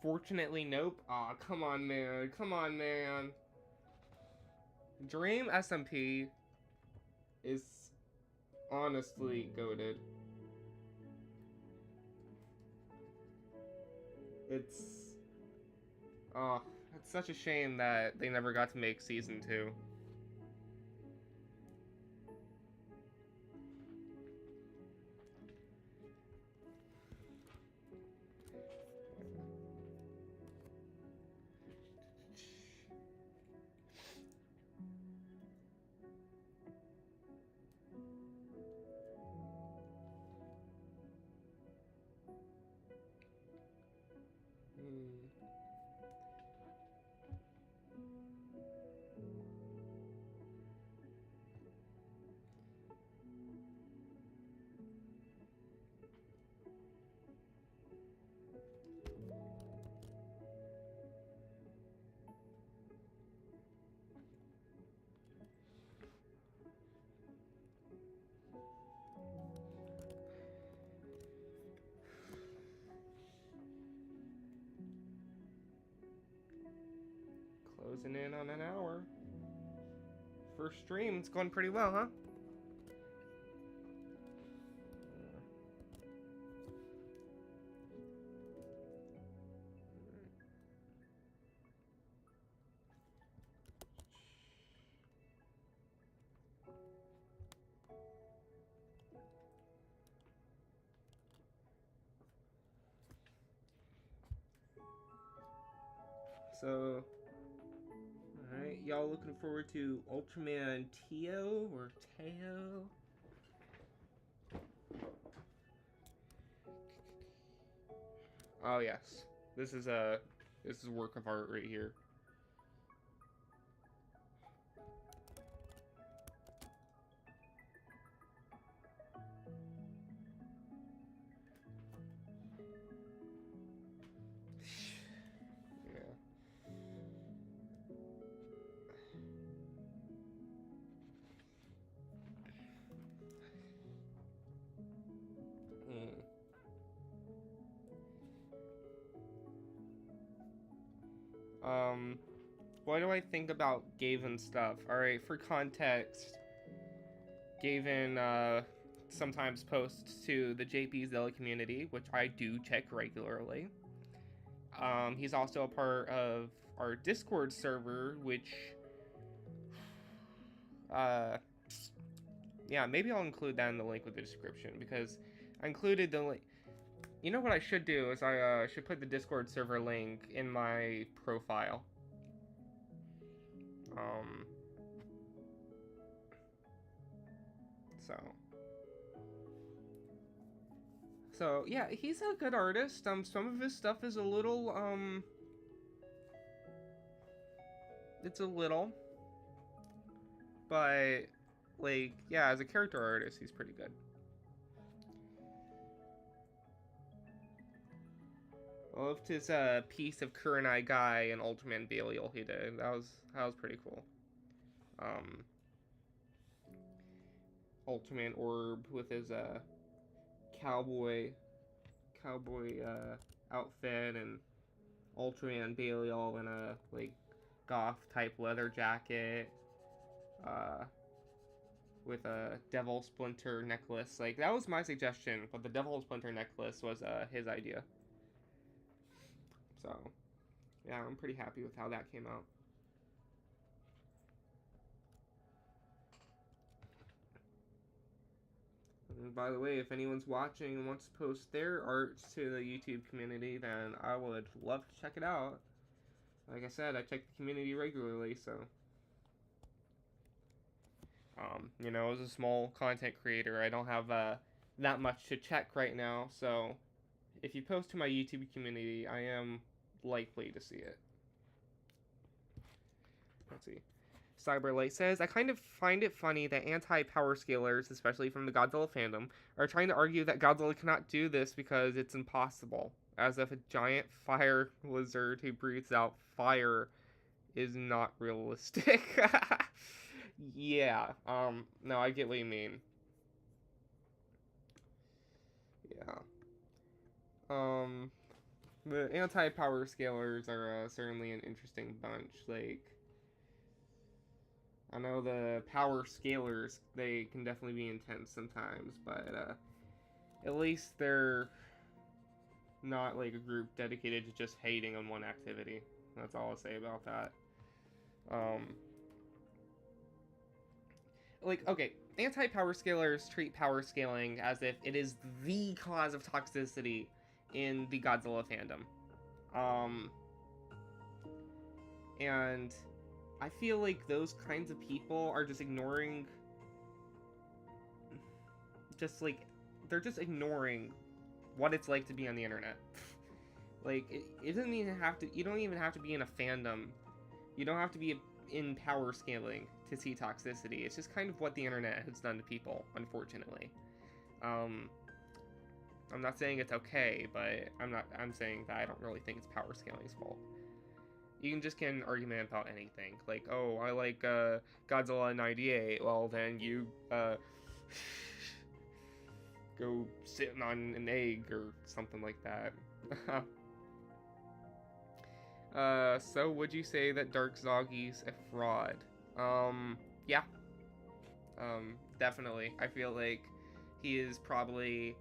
Fortunately, nope. Aw, come on, man. Come on, man. Dream SMP is honestly goated. It's... Oh, it's such a shame that they never got to make season 2. Closing in on an hour. First stream, it's going pretty well, huh? So, alright, y'all looking forward to Ultraman Teo or Teo? Oh yes, this is a work of art right here. What do I think about Gavin stuff? Alright, for context, Gavin, sometimes posts to the JP Zilla community, which I do check regularly. He's also a part of our Discord server, which, yeah, maybe I'll include that in the link with the description, because I included the link. You know what I should do is I should put the Discord server link in my profile. So yeah, he's a good artist. Some of his stuff is a little, it's a little, but like, yeah, as a character artist, he's pretty good. I loved his piece of Kurenai Guy and Ultraman Belial he did. That was pretty cool. Ultraman Orb with his cowboy outfit, and Ultraman Belial in a like goth type leather jacket with a Devil Splinter necklace. Like, that was my suggestion, but the Devil Splinter necklace was his idea. So yeah, I'm pretty happy with how that came out. And by the way, if anyone's watching and wants to post their arts to the YouTube community, then I would love to check it out. Like I said, I check the community regularly, so you know, as a small content creator, I don't have that much to check right now, so if you post to my YouTube community, I am likely to see it. Let's see. Cyberlight says, I kind of find it funny that anti-power scalers, especially from the Godzilla fandom, are trying to argue that Godzilla cannot do this because it's impossible. As if a giant fire lizard who breathes out fire is not realistic. Yeah, no, I get what you mean. Yeah. The anti-power scalers are certainly an interesting bunch. Like, I know the power scalers, they can definitely be intense sometimes, but at least they're not like a group dedicated to just hating on one activity. That's all I'll say about that. Like, okay, anti-power scalers treat power scaling as if it is the cause of toxicity in the Godzilla fandom. And I feel like those kinds of people are just ignoring, they're just ignoring what it's like to be on the internet. Like, it doesn't even have to, you don't even have to be in a fandom. You don't have to be in power scaling to see toxicity. It's just kind of what the internet has done to people, unfortunately. I'm not saying it's okay, but I'm saying that I don't really think it's power scaling's fault. You can just get an argument about anything. Like, oh, I like Godzilla 98. Well, then you go sitting on an egg or something like that. So would you say that Dark Zoggy's a fraud? Yeah. Definitely. I feel like he is probably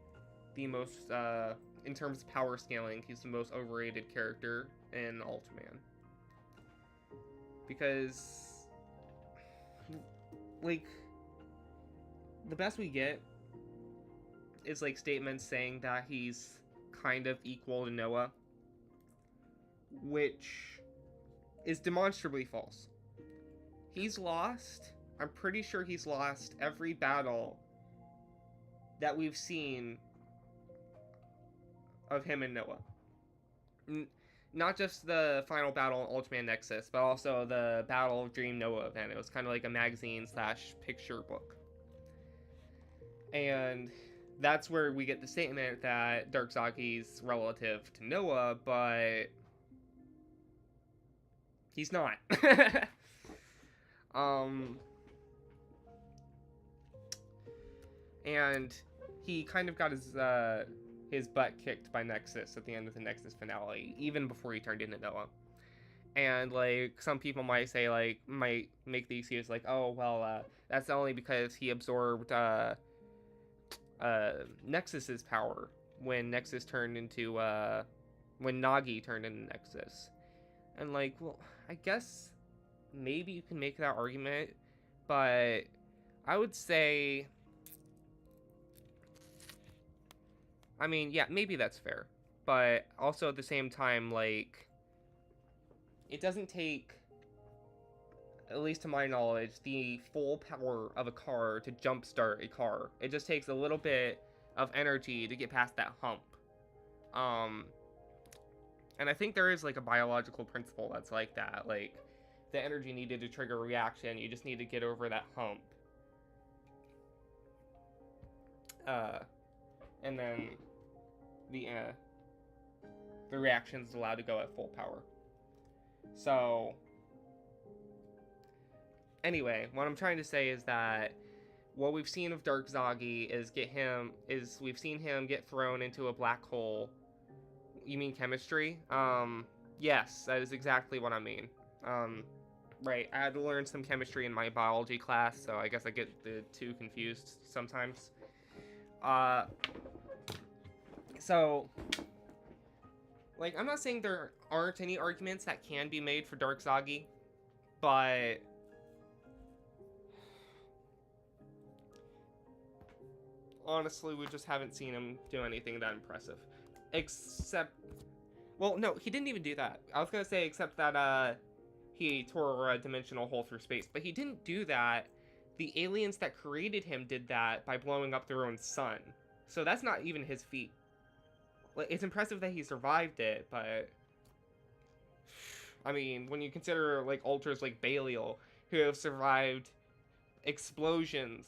the most, in terms of power scaling, he's the most overrated character in Ultraman. Because, like, the best we get is, like, statements saying that he's kind of equal to Noah, which is demonstrably false. He's lost, I'm pretty sure he's lost every battle that we've seen of him and Noah. Not just the final battle in Ultraman Nexus, but also the Battle of Dream Noah event. It was kind of like a magazine / picture book. And that's where we get the statement that Dark Zoggy's relative to Noah, but he's not. And he kind of got his butt kicked by Nexus at the end of the Nexus finale, even before he turned into Noah. And, like, some people might say, like, might make the excuse, like, oh, well, that's only because he absorbed, Nexus's power when Nexus turned into, when Nagi turned into Nexus. And, like, well, I guess maybe you can make that argument, but I would say, I mean, yeah, maybe that's fair. But also at the same time, like, it doesn't take, at least to my knowledge, the full power of a car to jumpstart a car. It just takes a little bit of energy to get past that hump. And I think there is, like, a biological principle that's like that. Like, the energy needed to trigger a reaction, you just need to get over that hump. And then the reaction's allowed to go at full power. So, anyway, what I'm trying to say is that what we've seen of Dark Zoggy is we've seen him get thrown into a black hole. You mean chemistry? Yes, that is exactly what I mean. Right, I had to learn some chemistry in my biology class, so I guess I get the two confused sometimes. So, like, I'm not saying there aren't any arguments that can be made for Dark Zoggy, but honestly, we just haven't seen him do anything that impressive. Except, well, no, he didn't even do that. I was gonna say, except that, he tore a dimensional hole through space, but he didn't do that. The aliens that created him did that by blowing up their own sun. So that's not even his feat. Like, it's impressive that he survived it, but I mean, when you consider like ultras like Belial, who have survived explosions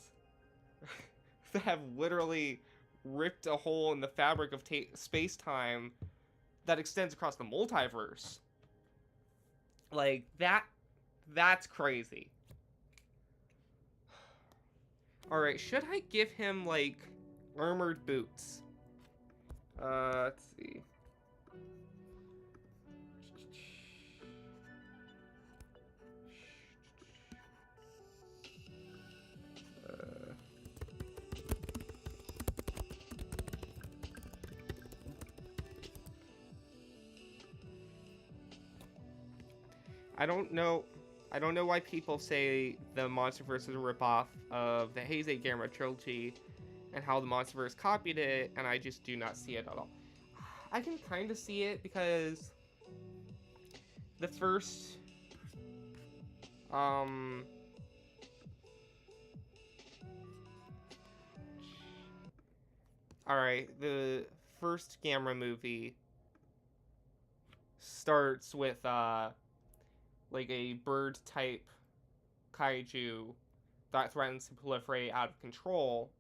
that have literally ripped a hole in the fabric of space-time that extends across the multiverse. Like, that's crazy. Alright, should I give him, like, armored boots? Let's see. I don't know why people say the MonsterVerse is a ripoff of the Heisei Gamera trilogy and how the MonsterVerse copied it, and I just do not see it at all. I can kind of see it because the first alright, the first Gamera movie starts with like a bird type kaiju that threatens to proliferate out of control.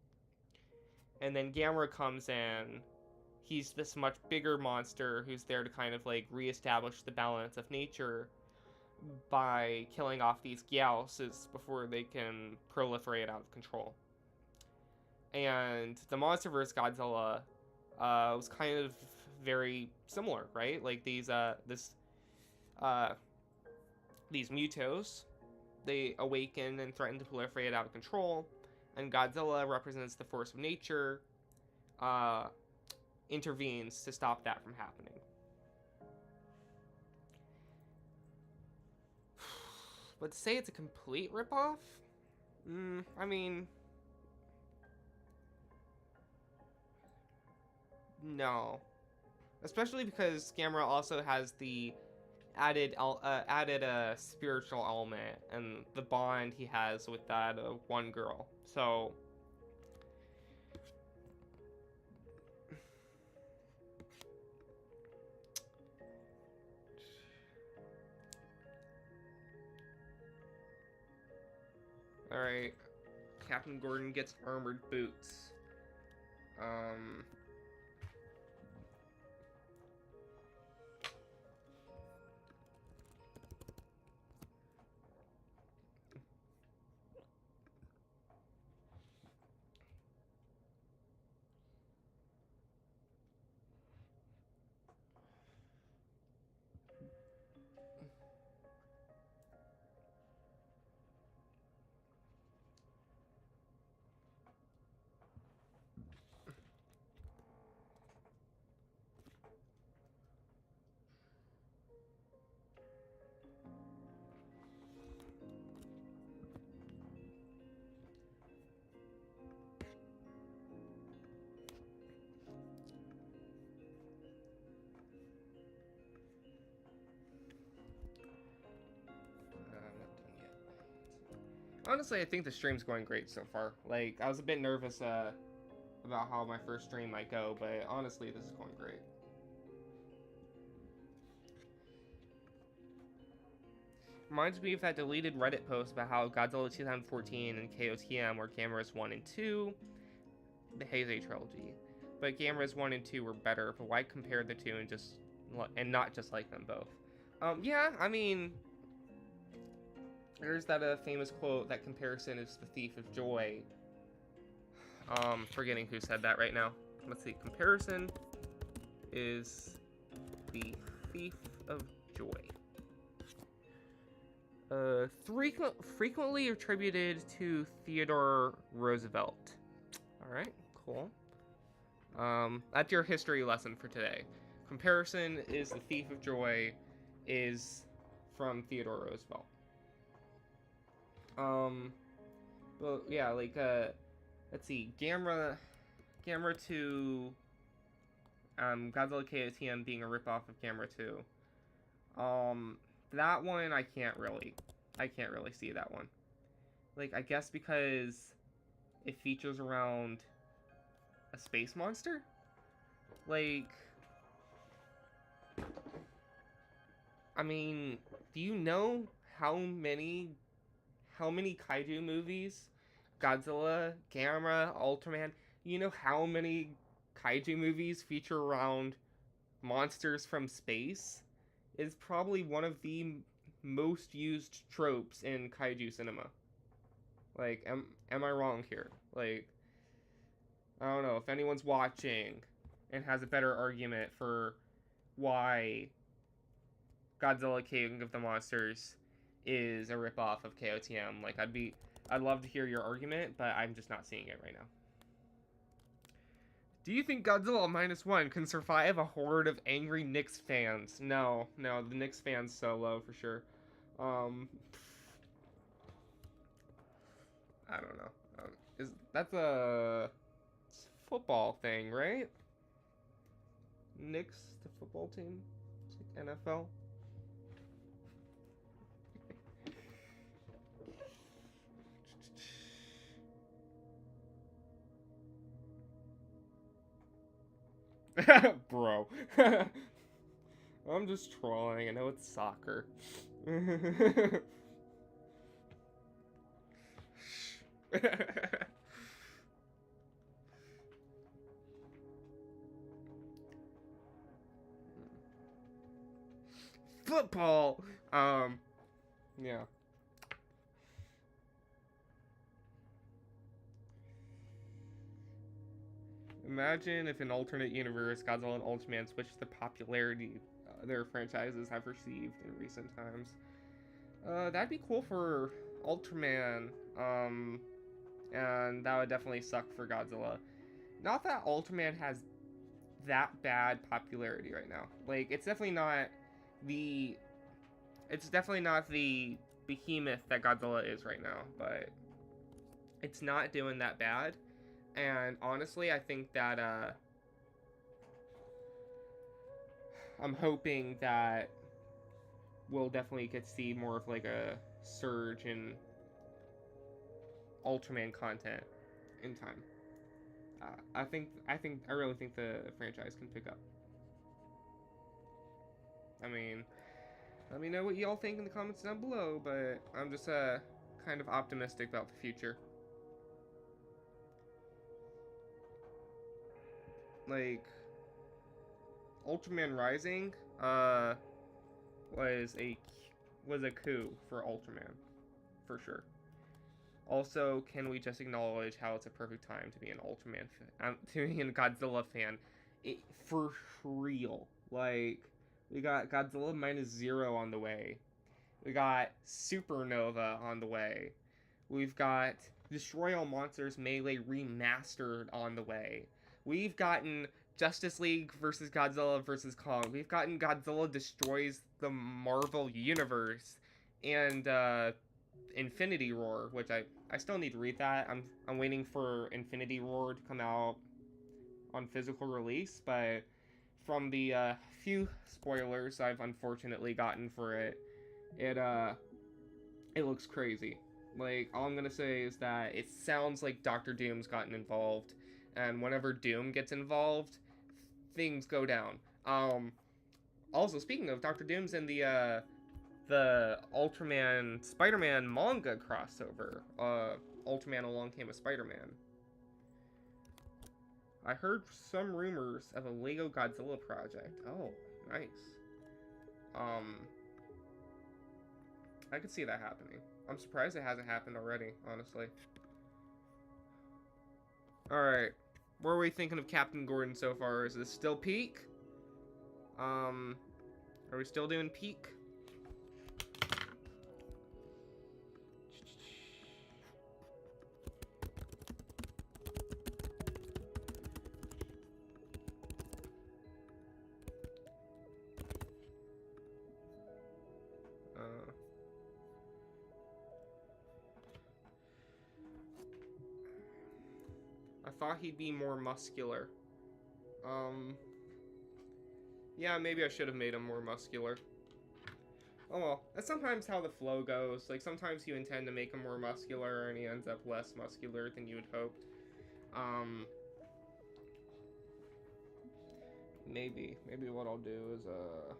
And then Gamera comes in. He's this much bigger monster who's there to kind of like reestablish the balance of nature by killing off these Gyauses before they can proliferate out of control. And the MonsterVerse Godzilla was kind of very similar, right? Like these Mutos, they awaken and threaten to proliferate out of control, and Godzilla represents the force of nature, intervenes to stop that from happening. But to say it's a complete ripoff? I mean, no. Especially because Gamera also has the added spiritual element and the bond he has with that one girl. So alright. Captain Gordon gets armored boots. Honestly, I think the stream's going great so far. Like, I was a bit nervous about how my first stream might go, but honestly, this is going great. Reminds me of that deleted Reddit post about how Godzilla 2014 and KOTM were Gamera's 1 and 2, the Heisei trilogy. But Gamera's 1 and 2 were better, but why compare the two and not just like them both? Yeah, I mean, there's that famous quote, that comparison is the thief of joy. Forgetting who said that right now. Let's see, comparison is the thief of joy. Frequently attributed to Theodore Roosevelt. Alright, cool. That's your history lesson for today. Comparison is the thief of joy is from Theodore Roosevelt. Well, yeah, like, let's see, Gamera 2, Godzilla KOTM being a ripoff of Gamera 2. That one, I can't really see that one. Like, I guess because it features around A space monster? Like, I mean, do you know how many kaiju movies? Godzilla, Gamera, Ultraman. You know how many kaiju movies feature around monsters from space? Is probably one of the most used tropes in kaiju cinema. Like, am I wrong here? Like, I don't know if anyone's watching and has a better argument for why Godzilla King of the Monsters is a ripoff of KOTM. Like, I'd love to hear your argument, but I'm just not seeing it right now. Do you think Godzilla -1 can survive a horde of angry Knicks fans? No, the Knicks fans solo for sure. I don't know. That's a football thing, right? Knicks, the football team, it's like NFL. Bro. I'm just trolling. I know it's soccer. Football. Yeah. Imagine if in alternate universe, Godzilla and Ultraman switched the popularity their franchises have received in recent times. That'd be cool for Ultraman, and that would definitely suck for Godzilla. Not that Ultraman has that bad popularity right now. Like, it's definitely not the behemoth that Godzilla is right now, but it's not doing that bad. And honestly, I think that I'm hoping that we'll definitely get to see more of like a surge in Ultraman content in time. I really think the franchise can pick up. I mean, let me know what y'all think in the comments down below, but I'm just kind of optimistic about the future. Like, Ultraman Rising was a coup for Ultraman, for sure. Also, can we just acknowledge how it's a perfect time to be an Ultraman fan, to be a Godzilla fan, for real. Like, we got Godzilla -0 on the way. We got Supernova on the way. We've got Destroy All Monsters Melee Remastered on the way. We've gotten Justice League versus Godzilla versus Kong. We've gotten Godzilla Destroys the Marvel Universe. And, Infinity Roar, which I still need to read that. I'm waiting for Infinity Roar to come out on physical release, but from the few spoilers I've unfortunately gotten for it, it looks crazy. Like, all I'm gonna say is that it sounds like Doctor Doom's gotten involved, and whenever Doom gets involved, things go down. Also, speaking of, Doctor Doom's in the Ultraman Spider-Man manga crossover. Ultraman Along Came a Spider-Man. I heard some rumors of a Lego Godzilla project. Oh, nice. I could see that happening. I'm surprised it hasn't happened already, honestly. Alright. What are we thinking of Captain Gordon so far? Is this still peak? Are we still doing peak? I thought he'd be more muscular. Yeah, maybe I should have made him more muscular. Oh well, that's sometimes how the flow goes. Like, sometimes you intend to make him more muscular, and he ends up less muscular than you had hoped. Maybe what I'll do is the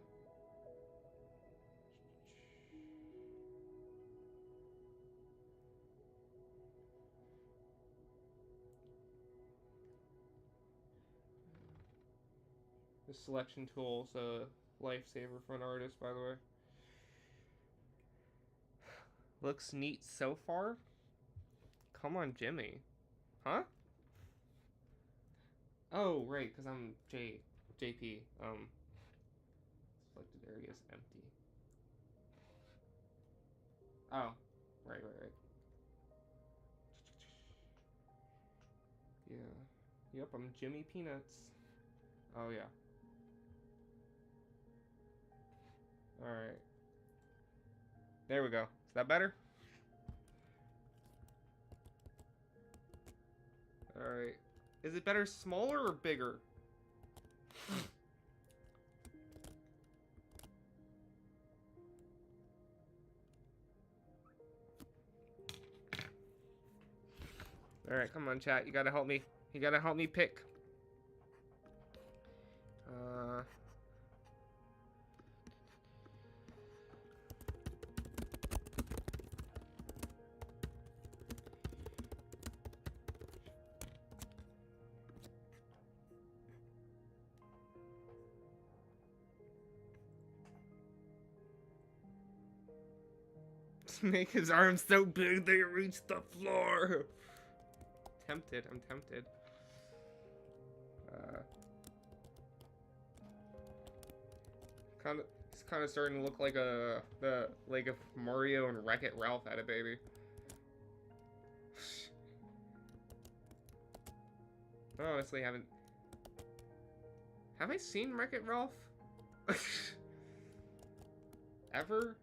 selection tool's a lifesaver for an artist, by the way. Looks neat so far. Come on, Jimmy. Huh? Oh, right, because I'm JP. Selected area is empty. Oh, right. Yeah. Yep, I'm Jimmy Peanuts. Oh, yeah. Alright. There we go. Is that better? Alright. Is it better smaller or bigger? Alright, come on, chat. You gotta help me. You gotta help me pick. Make his arms so big they reach the floor. Tempted. I'm tempted. He's kind of starting to look like like if Mario and Wreck-It Ralph had a baby. I honestly haven't. Have I seen Wreck-It Ralph? Ever?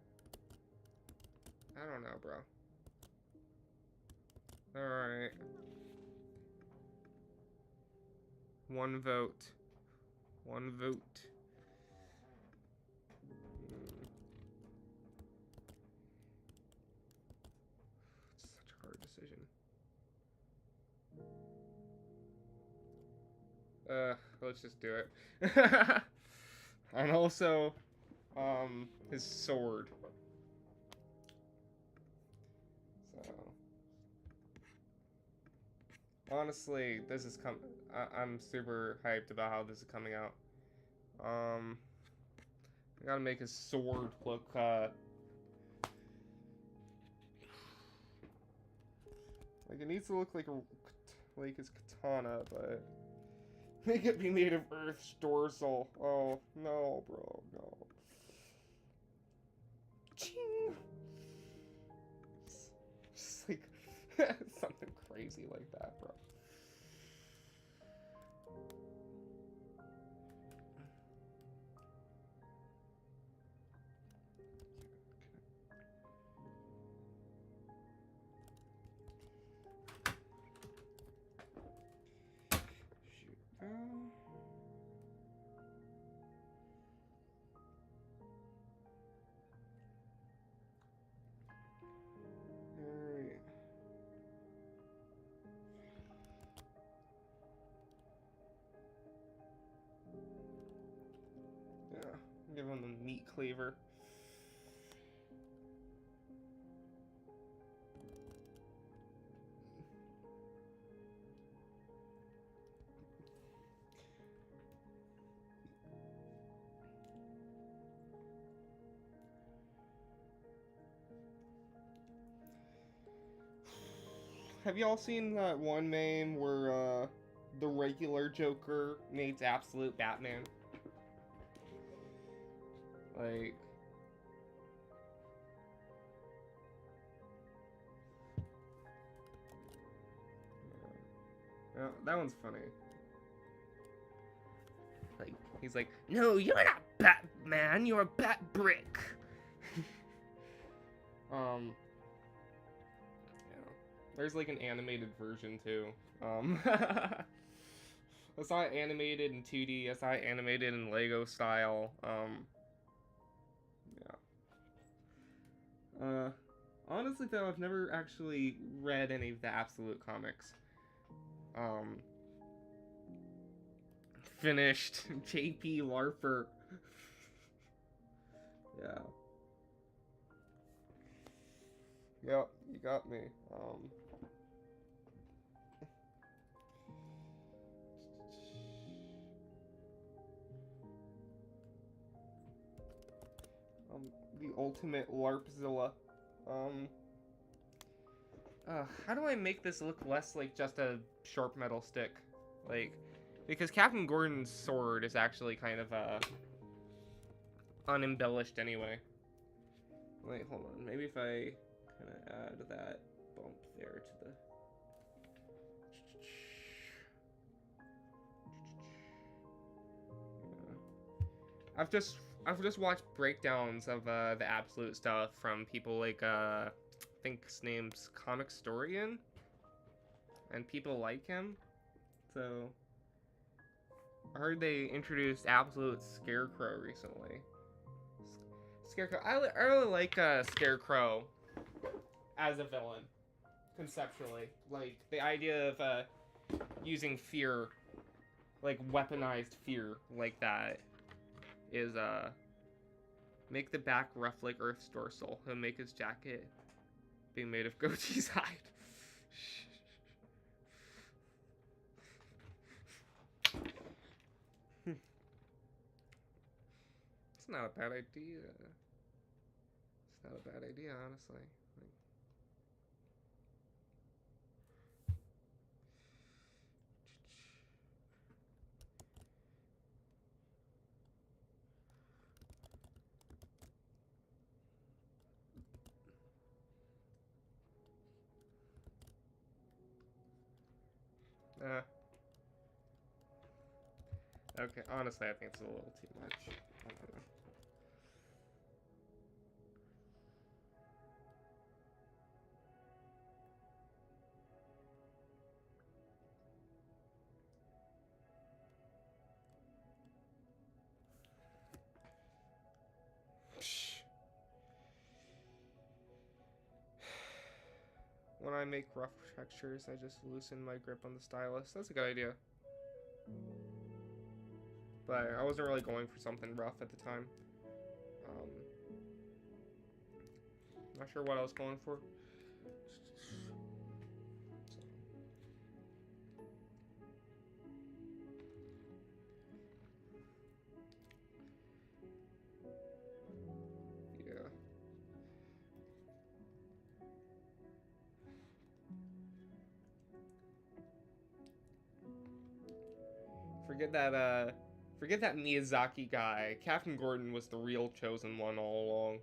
I don't know, bro. Alright. One vote. One vote. It's such a hard decision. Let's just do it. And also, his sword. Honestly, this is I'm super hyped about how this is coming out. I gotta make his sword look, like it needs to look like his katana, but make it be made of Earth's dorsal. Oh, no, bro, no. Ching! Just like, something crazy like that, bro. Give him the meat cleaver. Have y'all seen that one meme where the regular Joker needs absolute Batman? Like, yeah, that one's funny. Like, he's like, no, you're not Batman, you're a Bat Brick. Yeah. There's like an animated version too. I saw it animated in 2D. I saw it animated in Lego style. Yeah. Honestly though, I've never actually read any of the Absolute comics. finished. JP Larper. Yeah. Yep, you got me. The ultimate LARPzilla. How do I make this look less like just a sharp metal stick? Like, because Captain Gordon's sword is actually kind of, unembellished anyway. Wait, hold on. Maybe if I kind of add that bump there to the... Yeah. I've just watched breakdowns of the absolute stuff from people like I think his name's Comic Storian, and people like him. So I heard they introduced Absolute Scarecrow recently. Scarecrow, I really like Scarecrow as a villain, conceptually. Like the idea of using fear, like weaponized fear like that, is make the back rough like Earth's dorsal. He'll make his jacket being made of goatee's hide. It's not a bad idea. It's not a bad idea, honestly. Okay, honestly, I think it's a little too much. I don't know. When I make rough textures, I just loosen my grip on the stylus. That's a good idea. But I wasn't really going for something rough at the time. Not sure what I was going for. Yeah. Forget that Miyazaki guy. Captain Gordon was the real chosen one all along.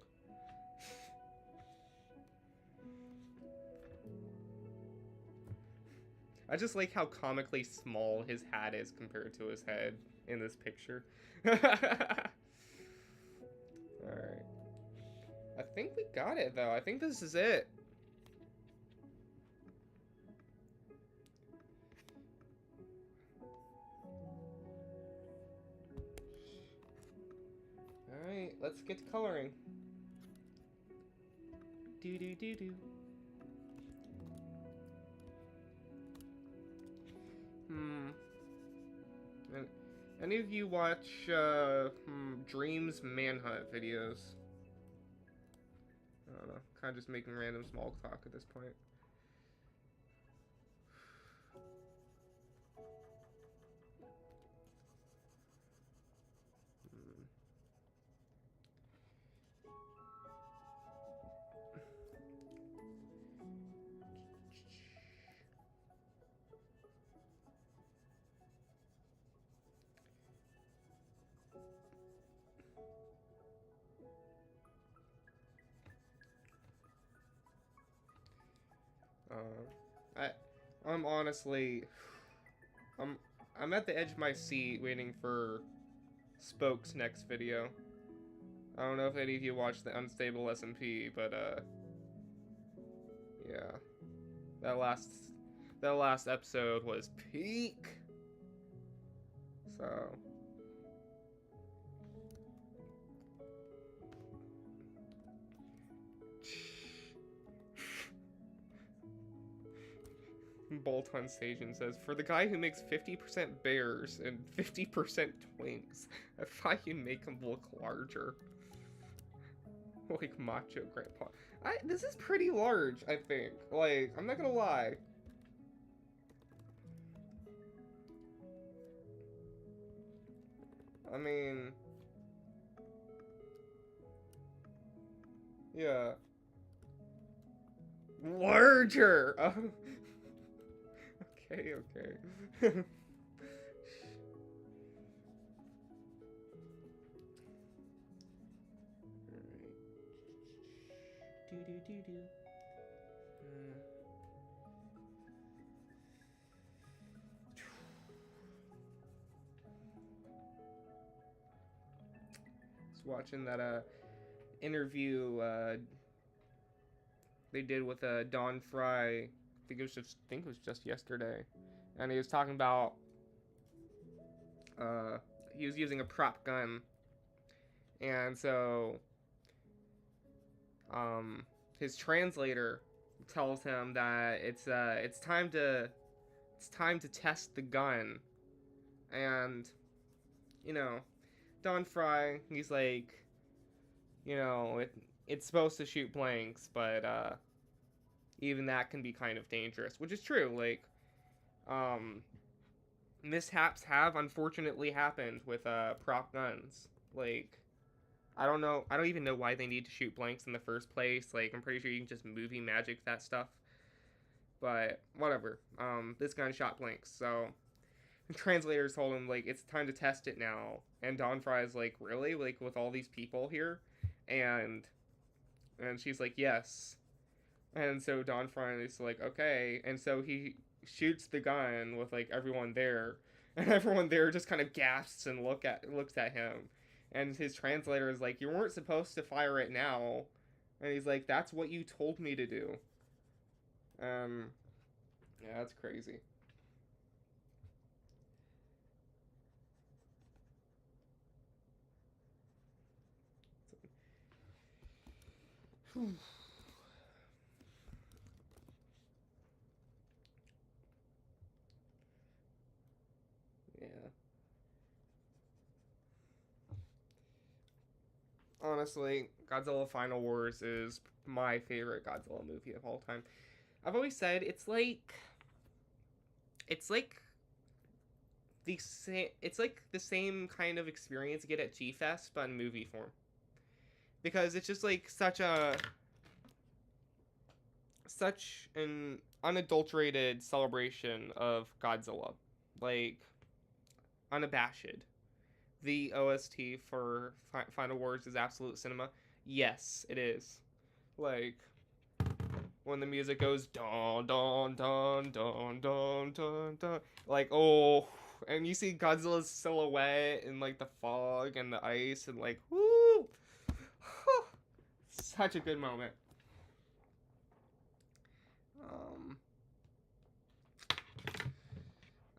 I just like how comically small his hat is compared to his head in this picture. Alright. I think we got it, though. I think this is it. Alright, let's get to coloring. Do-do-do-do. Any of you watch Dreams Manhunt videos? I don't know. Kind of just making random small talk at this point. I'm honestly, I'm at the edge of my seat waiting for Spoke's next video. I don't know if any of you watched the Unstable SMP, but yeah, that last episode was peak. So Bolt on stage and says, "For the guy who makes 50% bears and 50% twinks, I thought you'd make him look larger." Like macho grandpa. This is pretty large, I think. Like, I'm not gonna lie. I mean, yeah. Larger! Oh. Okay, okay. Do do do do. Just watching that interview they did with Don Fry. I think it was just yesterday, and he was talking about he was using a prop gun, and so his translator tells him that it's time to test the gun, and you know, Don Fry, he's like, it's supposed to shoot blanks, but even that can be kind of dangerous, which is true. Like, mishaps have unfortunately happened with prop guns. Like, I don't even know why they need to shoot blanks in the first place. Like, I'm pretty sure you can just movie magic that stuff. But whatever. This gun shot blanks, so the translators told him, like, it's time to test it now. And Don Fry's like, really? Like, with all these people here? And she's like, yes. And so Don Fry is like, okay. And so he shoots the gun with like everyone there, and everyone there just kind of gasps and looks at him. And his translator is like, you weren't supposed to fire it now. And he's like, that's what you told me to do. Yeah, that's crazy. Yeah. Honestly, Godzilla Final Wars is my favorite Godzilla movie of all time. I've always said it's like the same kind of experience you get at G Fest but in movie form. Because it's just like such an unadulterated celebration of Godzilla. Like, unabashed. The OST for Final Wars is absolute cinema. Yes, it is. Like, when the music goes don don don don don don don, like, oh, and you see Godzilla's silhouette in like the fog and the ice, and like, woo, such a good moment.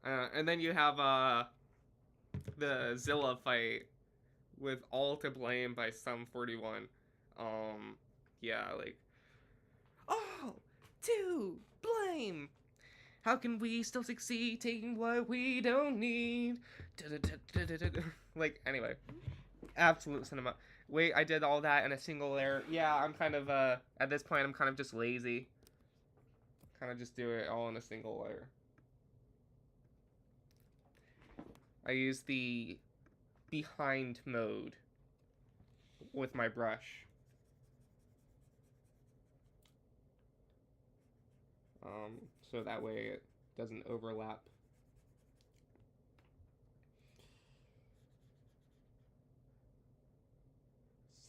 And then you have the Zilla fight with All to Blame by Sum 41. Yeah, like, all to blame. How can we still succeed taking what we don't need? Like, anyway, absolute cinema. Wait, I did all that in a single layer. Yeah, I'm kind of at this point I'm kind of just lazy. Kind of just do it all in a single layer. I use the behind mode with my brush. So that way it doesn't overlap.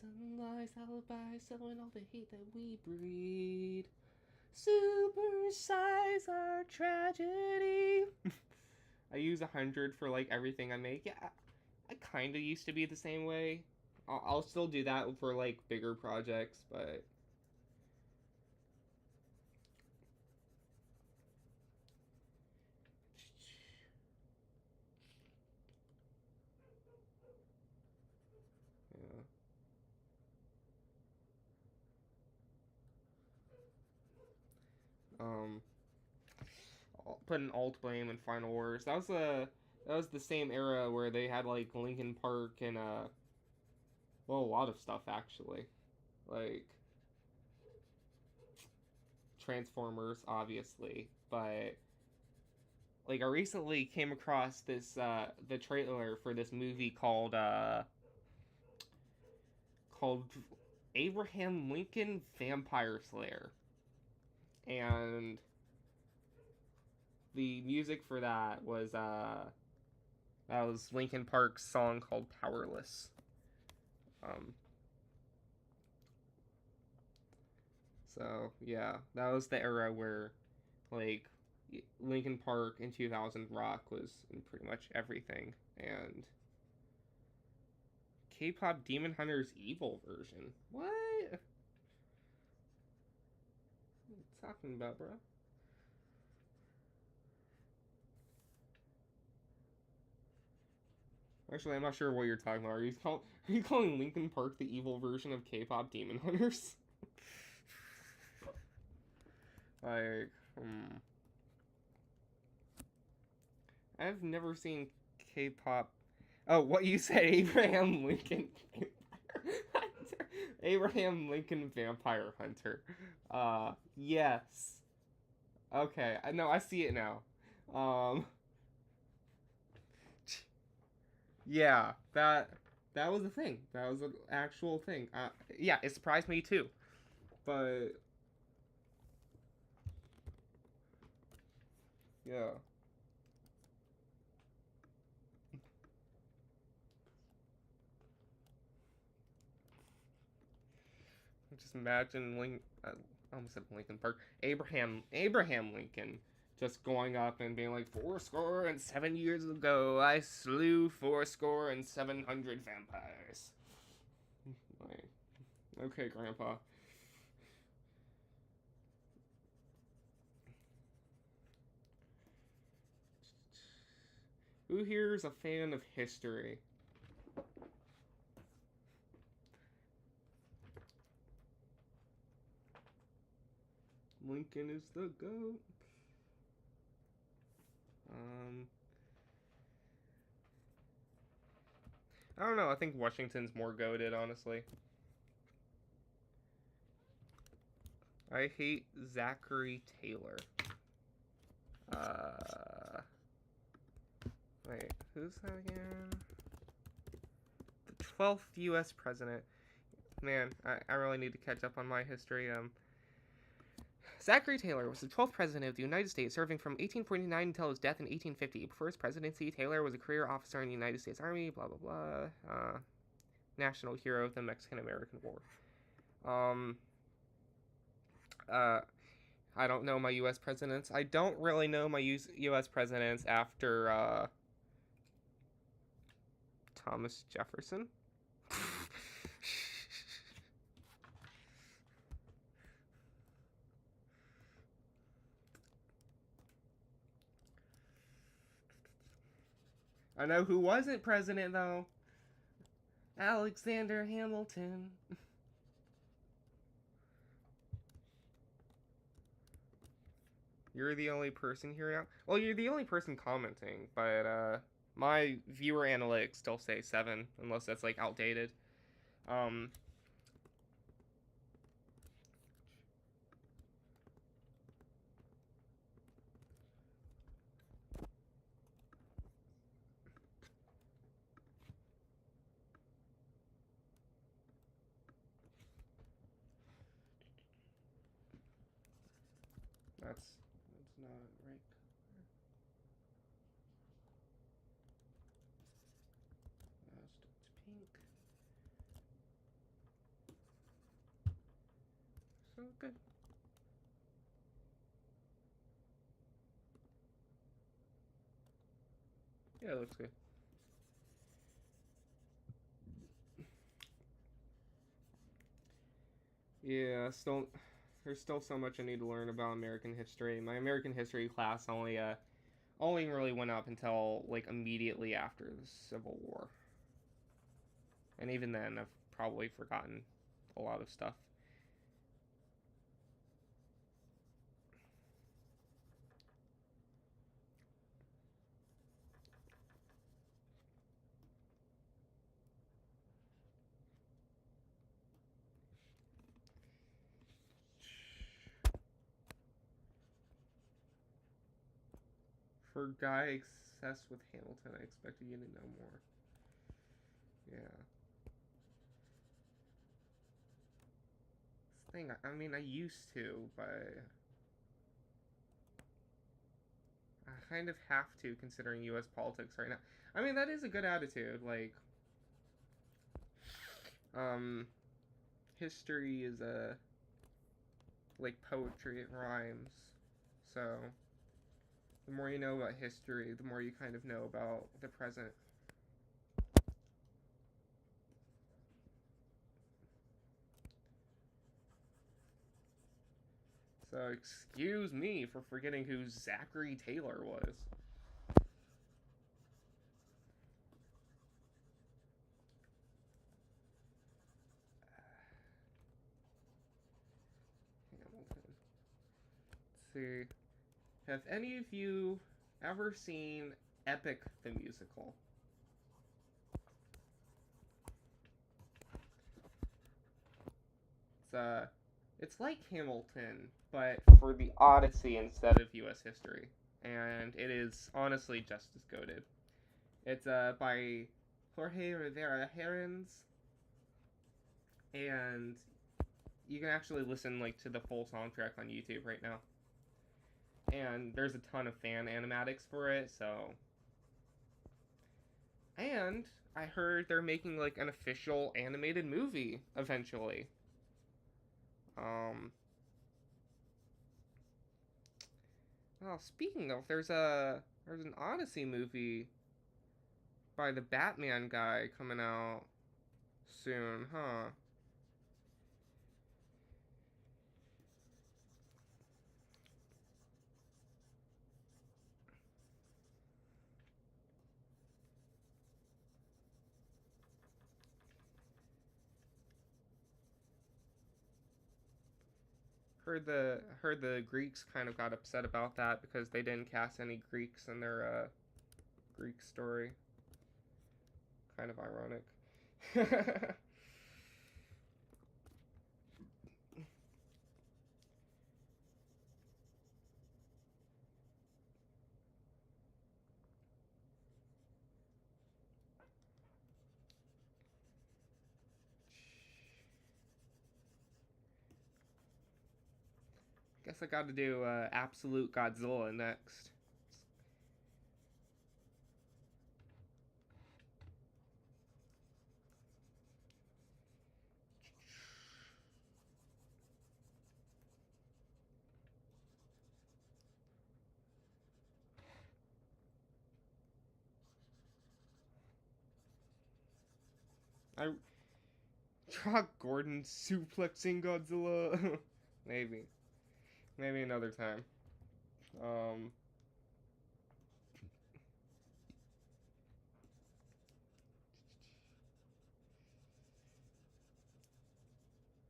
Sunrise alibi, sowing all the hate that we breed. Supersize our tragedy. I use 100 for like everything I make. Yeah, I kind of used to be the same way. I'll still do that for like bigger projects, but yeah. Um, put an alt blame in Final Wars. That was the same era where they had like Linkin Park and well, a lot of stuff actually, like Transformers, obviously, but like I recently came across this the trailer for this movie called Abraham Lincoln Vampire Slayer, and the music for that was Linkin Park's song called Powerless. Um, so yeah, that was the era where like Linkin Park in 2000 rock was in pretty much everything, and K-pop Demon Hunter's evil version. What? What are you talking about, bro? Actually, I'm not sure what you're talking about. Are you calling Linkin Park the evil version of K-pop Demon Hunters? like, I've never seen K-pop. Oh, what you said, Abraham Lincoln. Abraham Lincoln Vampire Hunter. Yes. Okay, no, I see it now. Um, yeah, that was a thing. That was an actual thing. Yeah, it surprised me too. But yeah, just imagine I almost said Lincoln Park. Abraham Lincoln just going up and being like, 407 years ago, I slew 700 vampires. Like, okay, Grandpa. Who here is a fan of history? Lincoln is the GOAT. Um, I don't know. I think Washington's more goated, honestly. I hate Zachary Taylor. Wait, who's that again? The 12th U.S. president. Man, I really need to catch up on my history. Zachary Taylor was the 12th president of the United States, serving from 1849 until his death in 1850. Before his presidency, Taylor was a career officer in the United States Army, blah, blah, blah. National hero of the Mexican-American War. I don't know my U.S. presidents. I don't really know my U.S. presidents after, Thomas Jefferson. I know who wasn't president, though. Alexander Hamilton. You're the only person here now? Well, you're the only person commenting, but, my viewer analytics still say 7, unless that's, like, outdated. That's not right. It's pink. So good. Yeah, it looks good. Yeah, there's still so much I need to learn about American history. My American history class only really went up until like immediately after the Civil War. And even then I've probably forgotten a lot of stuff. For guy obsessed with Hamilton, I expected you to know more. Yeah. This thing, I mean, I used to, but I kind of have to, considering U.S. politics right now. I mean, that is a good attitude. Like, history is like poetry, it rhymes. So, the more you know about history, the more you kind of know about the present. So, excuse me for forgetting who Zachary Taylor was. Hamilton. Let's see. Have any of you ever seen Epic the Musical? It's like Hamilton, but for the Odyssey instead of U.S. history, and it is honestly just as goated. It's by Jorge Rivera Herons, and you can actually listen like to the full soundtrack on YouTube right now. And there's a ton of fan animatics for it, so. And I heard they're making like an official animated movie eventually. Um. Oh, speaking of, there's an Odyssey movie by the Batman guy coming out soon, huh? Heard the Greeks kind of got upset about that because they didn't cast any Greeks in their Greek story. Kind of ironic. Guess I got to do Absolute Godzilla next. I Jock Gordon suplexing Godzilla. maybe another time. Um.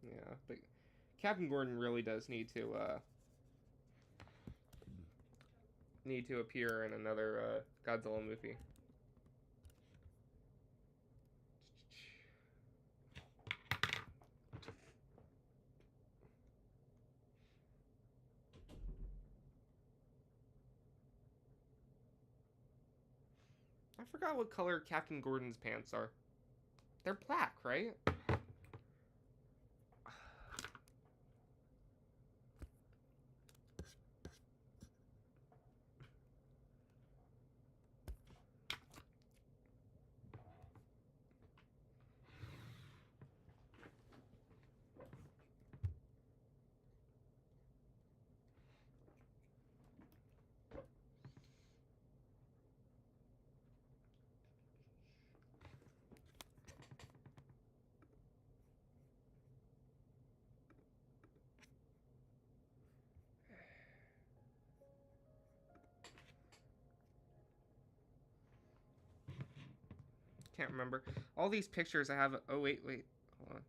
Yeah, but Captain Gordon really does need to appear in another Godzilla movie. I forgot what color Captain Gordon's pants are. They're black, right? Can't remember. All these pictures I have. Oh, wait. Hold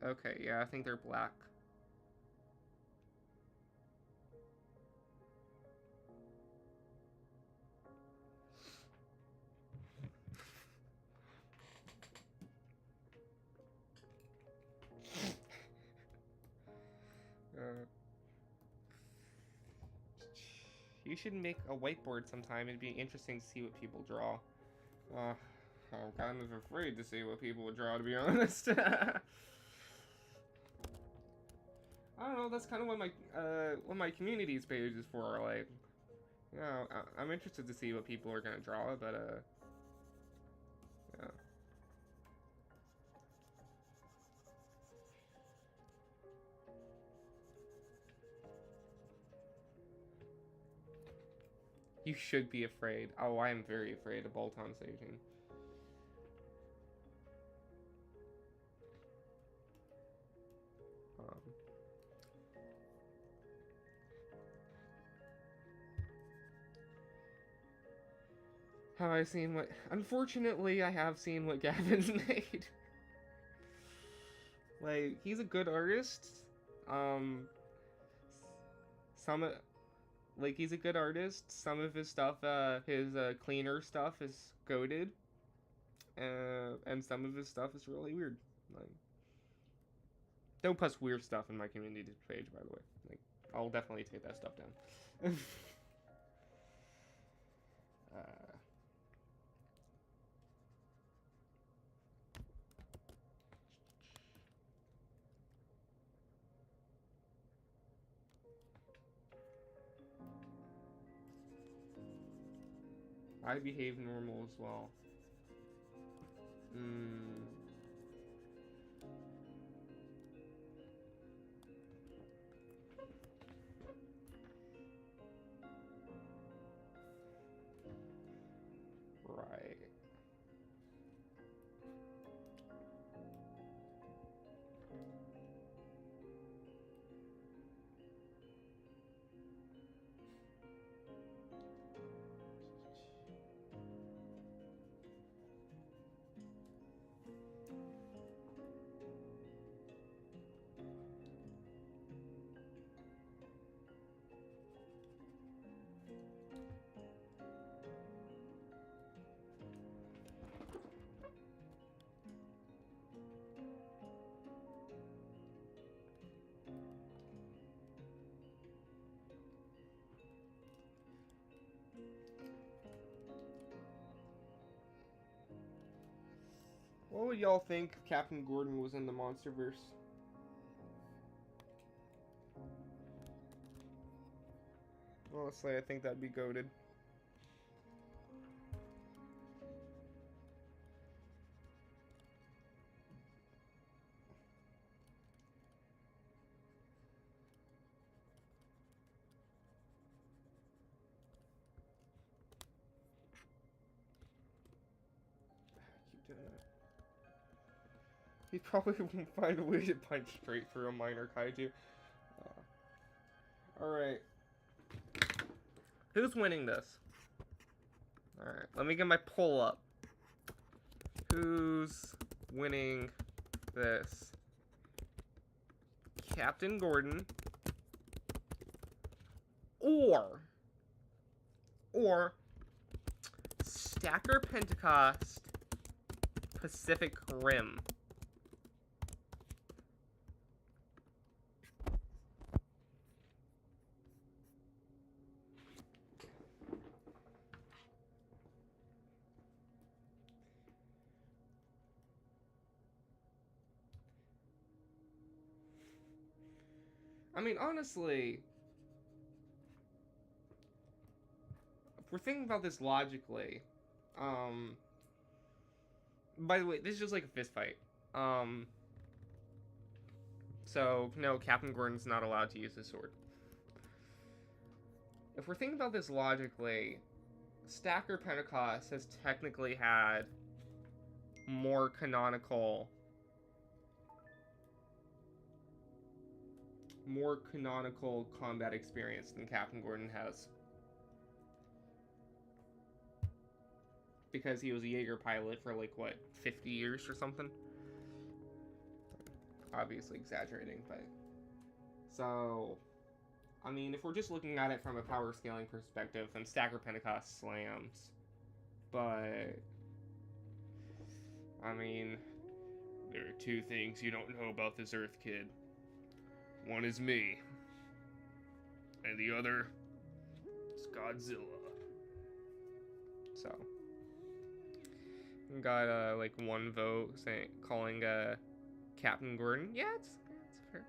on. Okay, yeah, I think they're black. You should make a whiteboard sometime. It'd be interesting to see what people draw. I'm kind of afraid to see what people would draw, to be honest. I don't know. That's kind of what my communities page is for. Like, you know, I'm interested to see what people are gonna draw, but yeah. You should be afraid. Oh, I am very afraid of bolt-on staging. Have I seen what... Unfortunately, I have seen what Gavin's made. Like, he's a good artist. He's a good artist. Some of his stuff, his cleaner stuff is goated. And some of his stuff is really weird. Like, don't post weird stuff in my community page, by the way. Like, I'll definitely take that stuff down. I behave normal as well. Right. What would y'all think if Captain Gordon was in the Monsterverse? Honestly, I think that'd be goated. Keep doing that. He probably won't find a way to punch straight through a minor kaiju. Alright. Who's winning this? Alright, let me get my poll up. Who's winning this? Captain Gordon or Stacker Pentecost Pacific Rim? I mean, honestly, if we're thinking about this logically, by the way, this is just like a fist fight. So, no, Captain Gordon's not allowed to use his sword. If we're thinking about this logically, Stacker Pentecost has technically had more canonical combat experience than Captain Gordon has. Because he was a Jaeger pilot for like, what, 50 years or something? Obviously exaggerating, but... So, I mean, if we're just looking at it from a power scaling perspective, then Stacker Pentecost slams. But... I mean... There are two things you don't know about this Earth, kid. One is me. And the other is Godzilla. So, got like 1 vote saying calling Captain Gordon. Yeah, it's fair.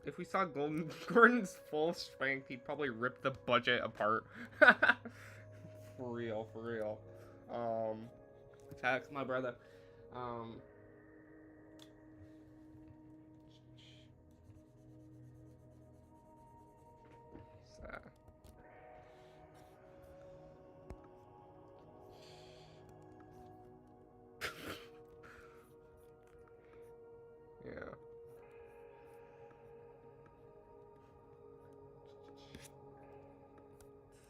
If we saw Golden Gordon's full strength, he'd probably rip the budget apart. For real, for real. Facts, my brother. So. Yeah.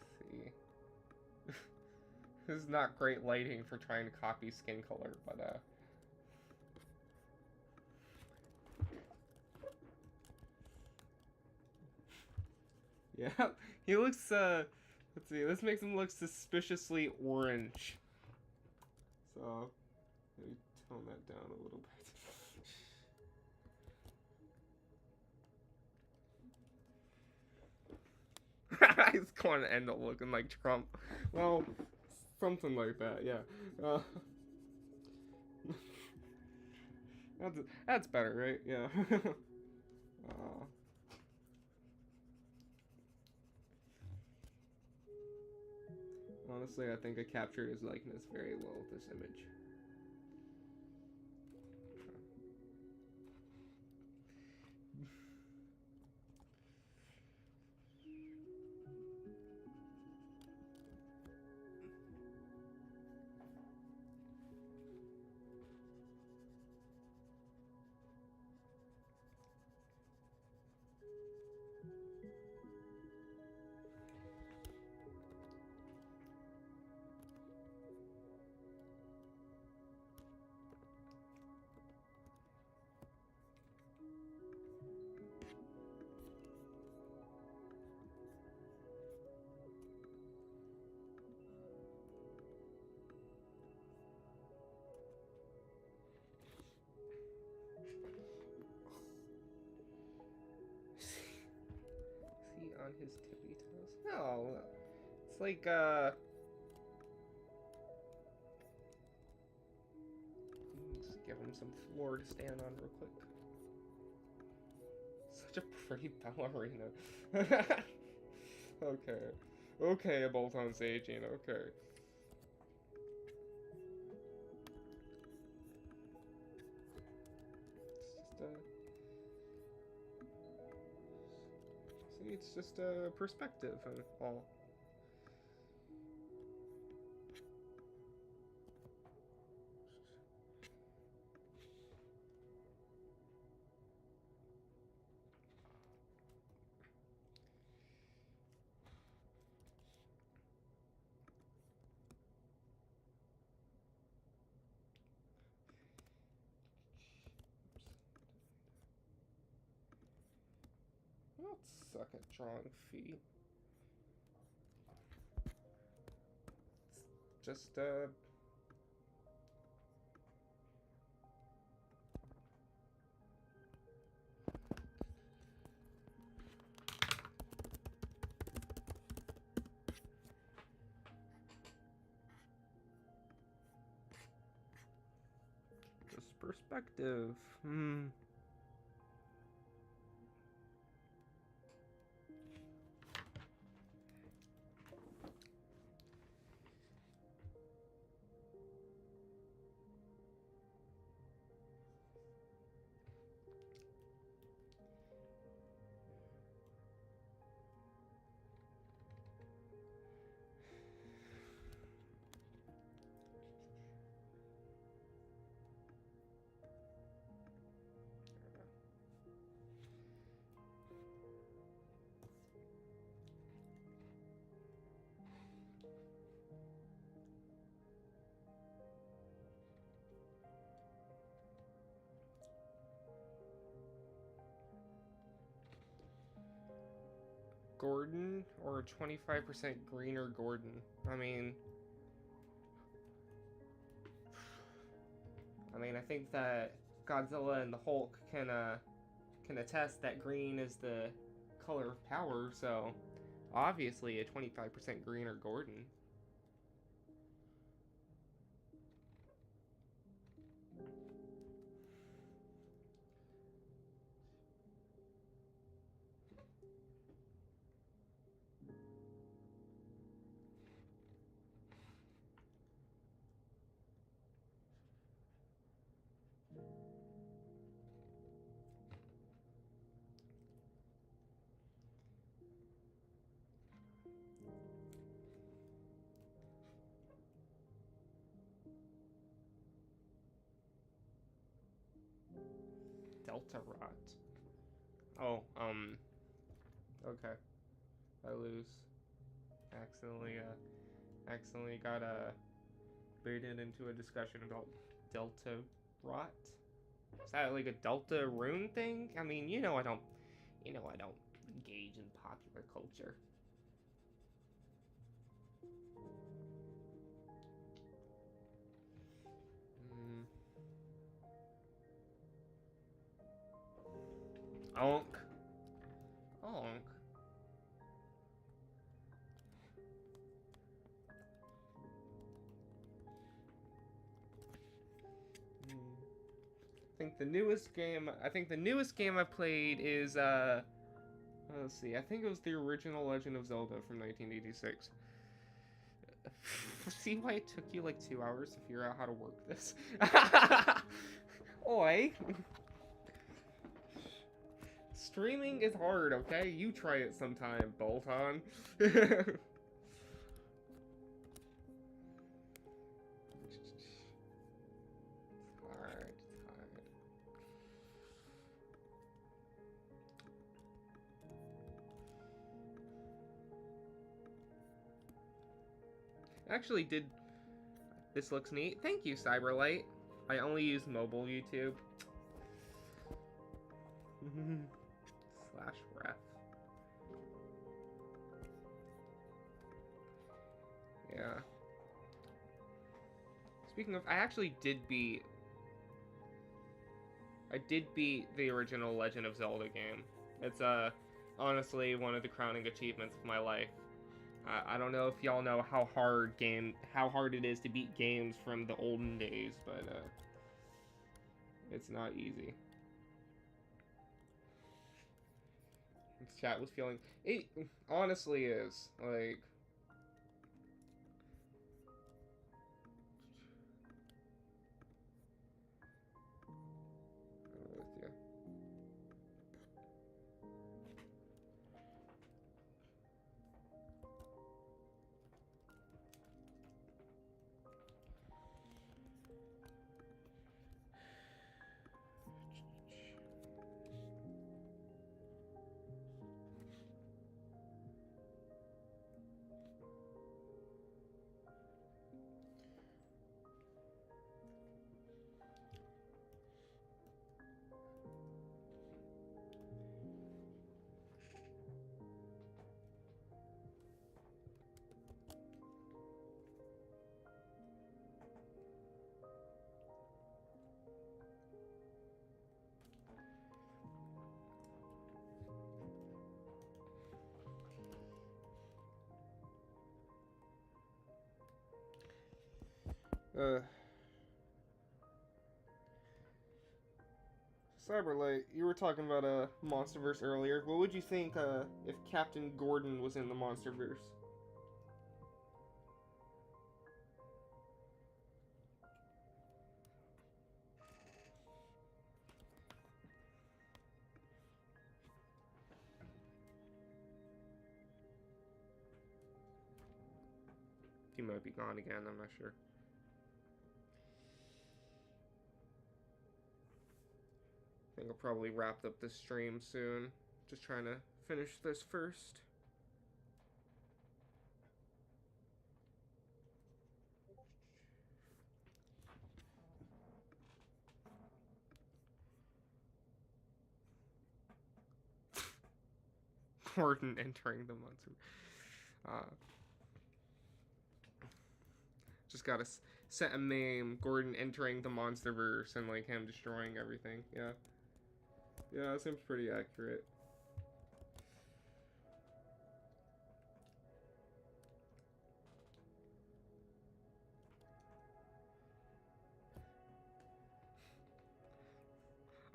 Let's see. This is not great lighting for trying to copy skin color, but yeah, he looks let's see, this makes him look suspiciously orange. So maybe tone that down a little bit. He's going to end up looking like Trump. Well, something like that, yeah. That's better, right? Yeah. Honestly, I think I captured his likeness very well with this image. On his tippy toes? No, it's like just give him some floor to stand on real quick. Such a pretty ballerina. Okay, a bolt on saging. Okay. It's just a perspective and all. I don't suck at drawing feet. It's just perspective. Gordon or 25% greener Gordon? I mean, mean, I think that Godzilla and the Hulk can attest that green is the color of power, so obviously a 25% green or Gordon. Delta Rot. Oh, okay. I lose. Accidentally got baited into a discussion about Delta Rot. Is that like a Delta rune thing? I mean, I don't engage in popular culture. Onk. Onk. I think the newest game I played is let's see. I think it was the original Legend of Zelda from 1986. See why it took you like 2 hours to figure out how to work this? Oi. Streaming is hard, okay? You try it sometime, Bolton. Actually did. This looks neat. Thank you, Cyberlight. I only use mobile YouTube. /ref. Yeah. Speaking of, I did beat the original Legend of Zelda game. It's honestly one of the crowning achievements of my life. I don't know if y'all know how hard it is to beat games from the olden days, but it's not easy. This chat was feeling it. Honestly, is like. Cyberlight, you were talking about a MonsterVerse earlier. What would you think if Captain Gordon was in the MonsterVerse? He might be gone again, I'm not sure. I think I'll probably wrap up this stream soon. Just trying to finish this first. Gordon entering the monster. Just gotta sent a meme, Gordon entering the MonsterVerse and like him destroying everything. Yeah. Yeah, that seems pretty accurate.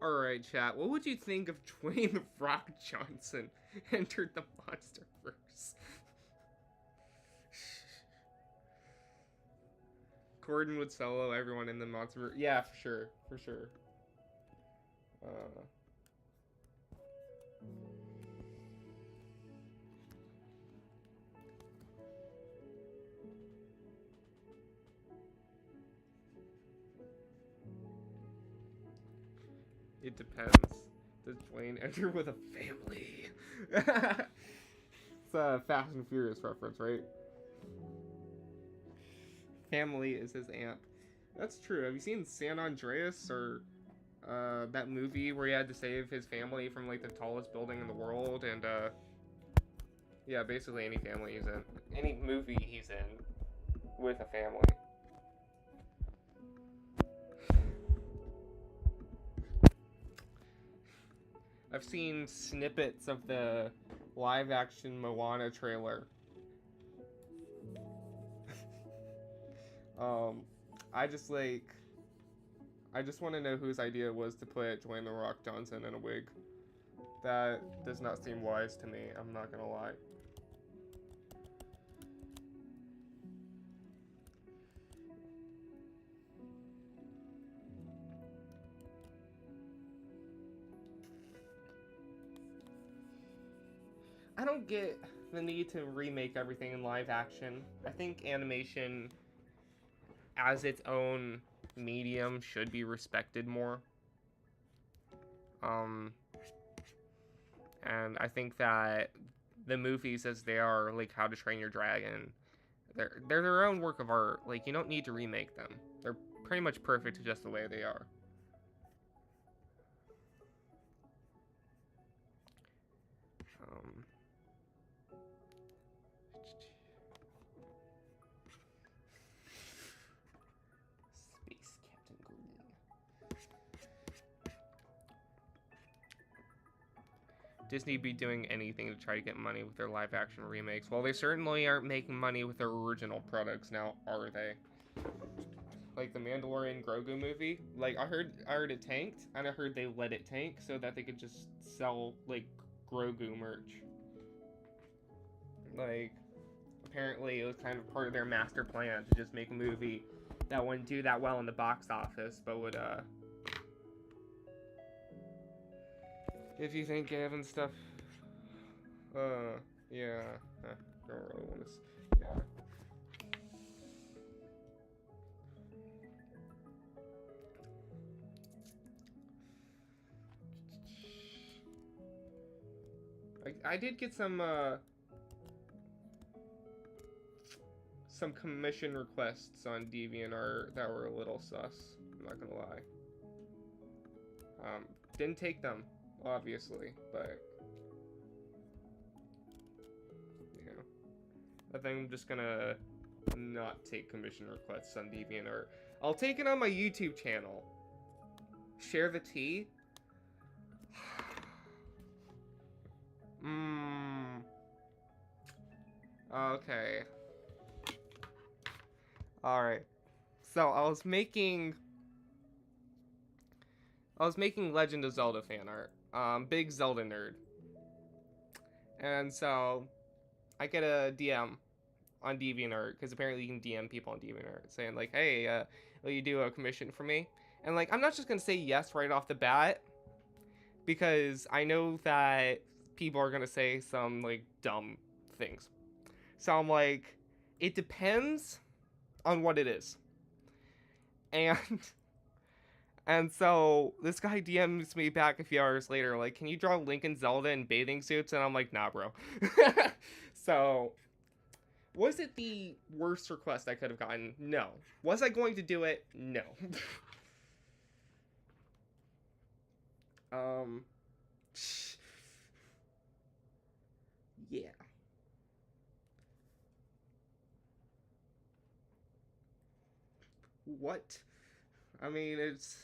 Alright, chat. What would you think if Dwayne The Rock Johnson entered the MonsterVerse? Gordon would solo everyone in the MonsterVerse. Yeah, for sure. For sure. It depends. Does Dwayne enter with a family? It's a Fast and Furious reference, right? Family is his amp. That's true. Have you seen San Andreas or that movie where he had to save his family from like the tallest building in the world? And yeah, basically any family he's in, any movie he's in with a family. I've seen snippets of the live-action Moana trailer. I just want to know whose idea it was to put Dwayne The Rock Johnson in a wig. That does not seem wise to me, I'm not gonna lie. I don't get the need to remake everything in live action. I think animation as its own medium should be respected more. And I think that the movies as they are, like How to Train Your Dragon, they're their own work of art. Like, you don't need to remake them. They're pretty much perfect just the way they are. Space Captain Gordon. Disney be doing anything to try to get money with their live action remakes. Well, they certainly aren't making money with their original products now, are they? Like the Mandalorian Grogu movie. Like I heard it tanked, and I heard they let it tank so that they could just sell like Grogu merch. Like apparently it was kind of part of their master plan to just make a movie that wouldn't do that well in the box office, but would if you think Gavin stuff, yeah, don't really want to, yeah. I did get some commission requests on DeviantArt that were a little sus, I'm not gonna lie. Didn't take them, obviously, but you know, I think I'm just gonna not take commission requests on DeviantArt. I'll take it on my YouTube channel. Share the tea? Okay. Alright. So I was making Legend of Zelda fan art. Big Zelda nerd. And so I get a DM on DeviantArt, because apparently you can DM people on DeviantArt saying like, hey, will you do a commission for me? And like, I'm not just gonna say yes right off the bat, because I know that people are gonna say some like dumb things. So I'm like, it depends on what it is. And so this guy DMs me back a few hours later, like, can you draw Link and Zelda in bathing suits? And I'm like, nah, bro. So, was it the worst request I could have gotten? No. Was I going to do it? No. Yeah. What? I mean, it's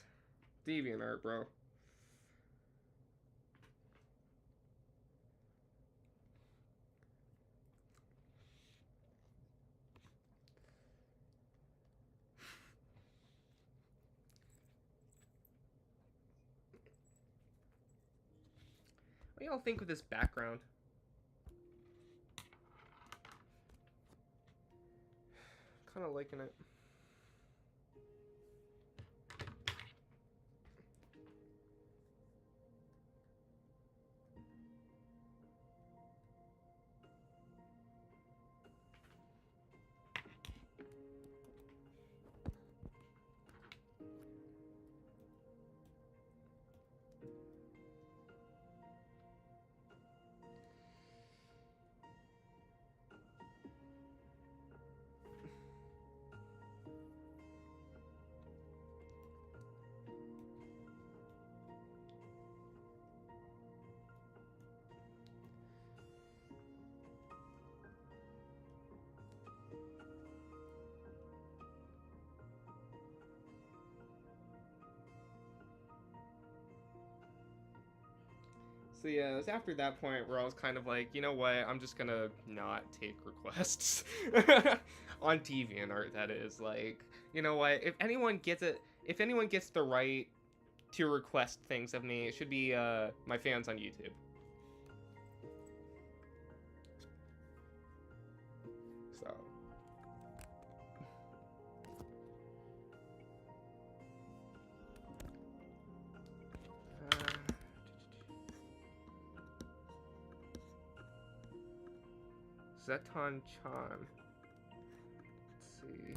DeviantArt, bro. What do y'all think of this background? Kind of liking it. So yeah, it was after that point where I was kind of like, you know what, I'm just gonna not take requests on DeviantArt. That is, like, you know what, if anyone gets the right to request things of me, it should be my fans on YouTube. So. Zeton Chan. Let's see.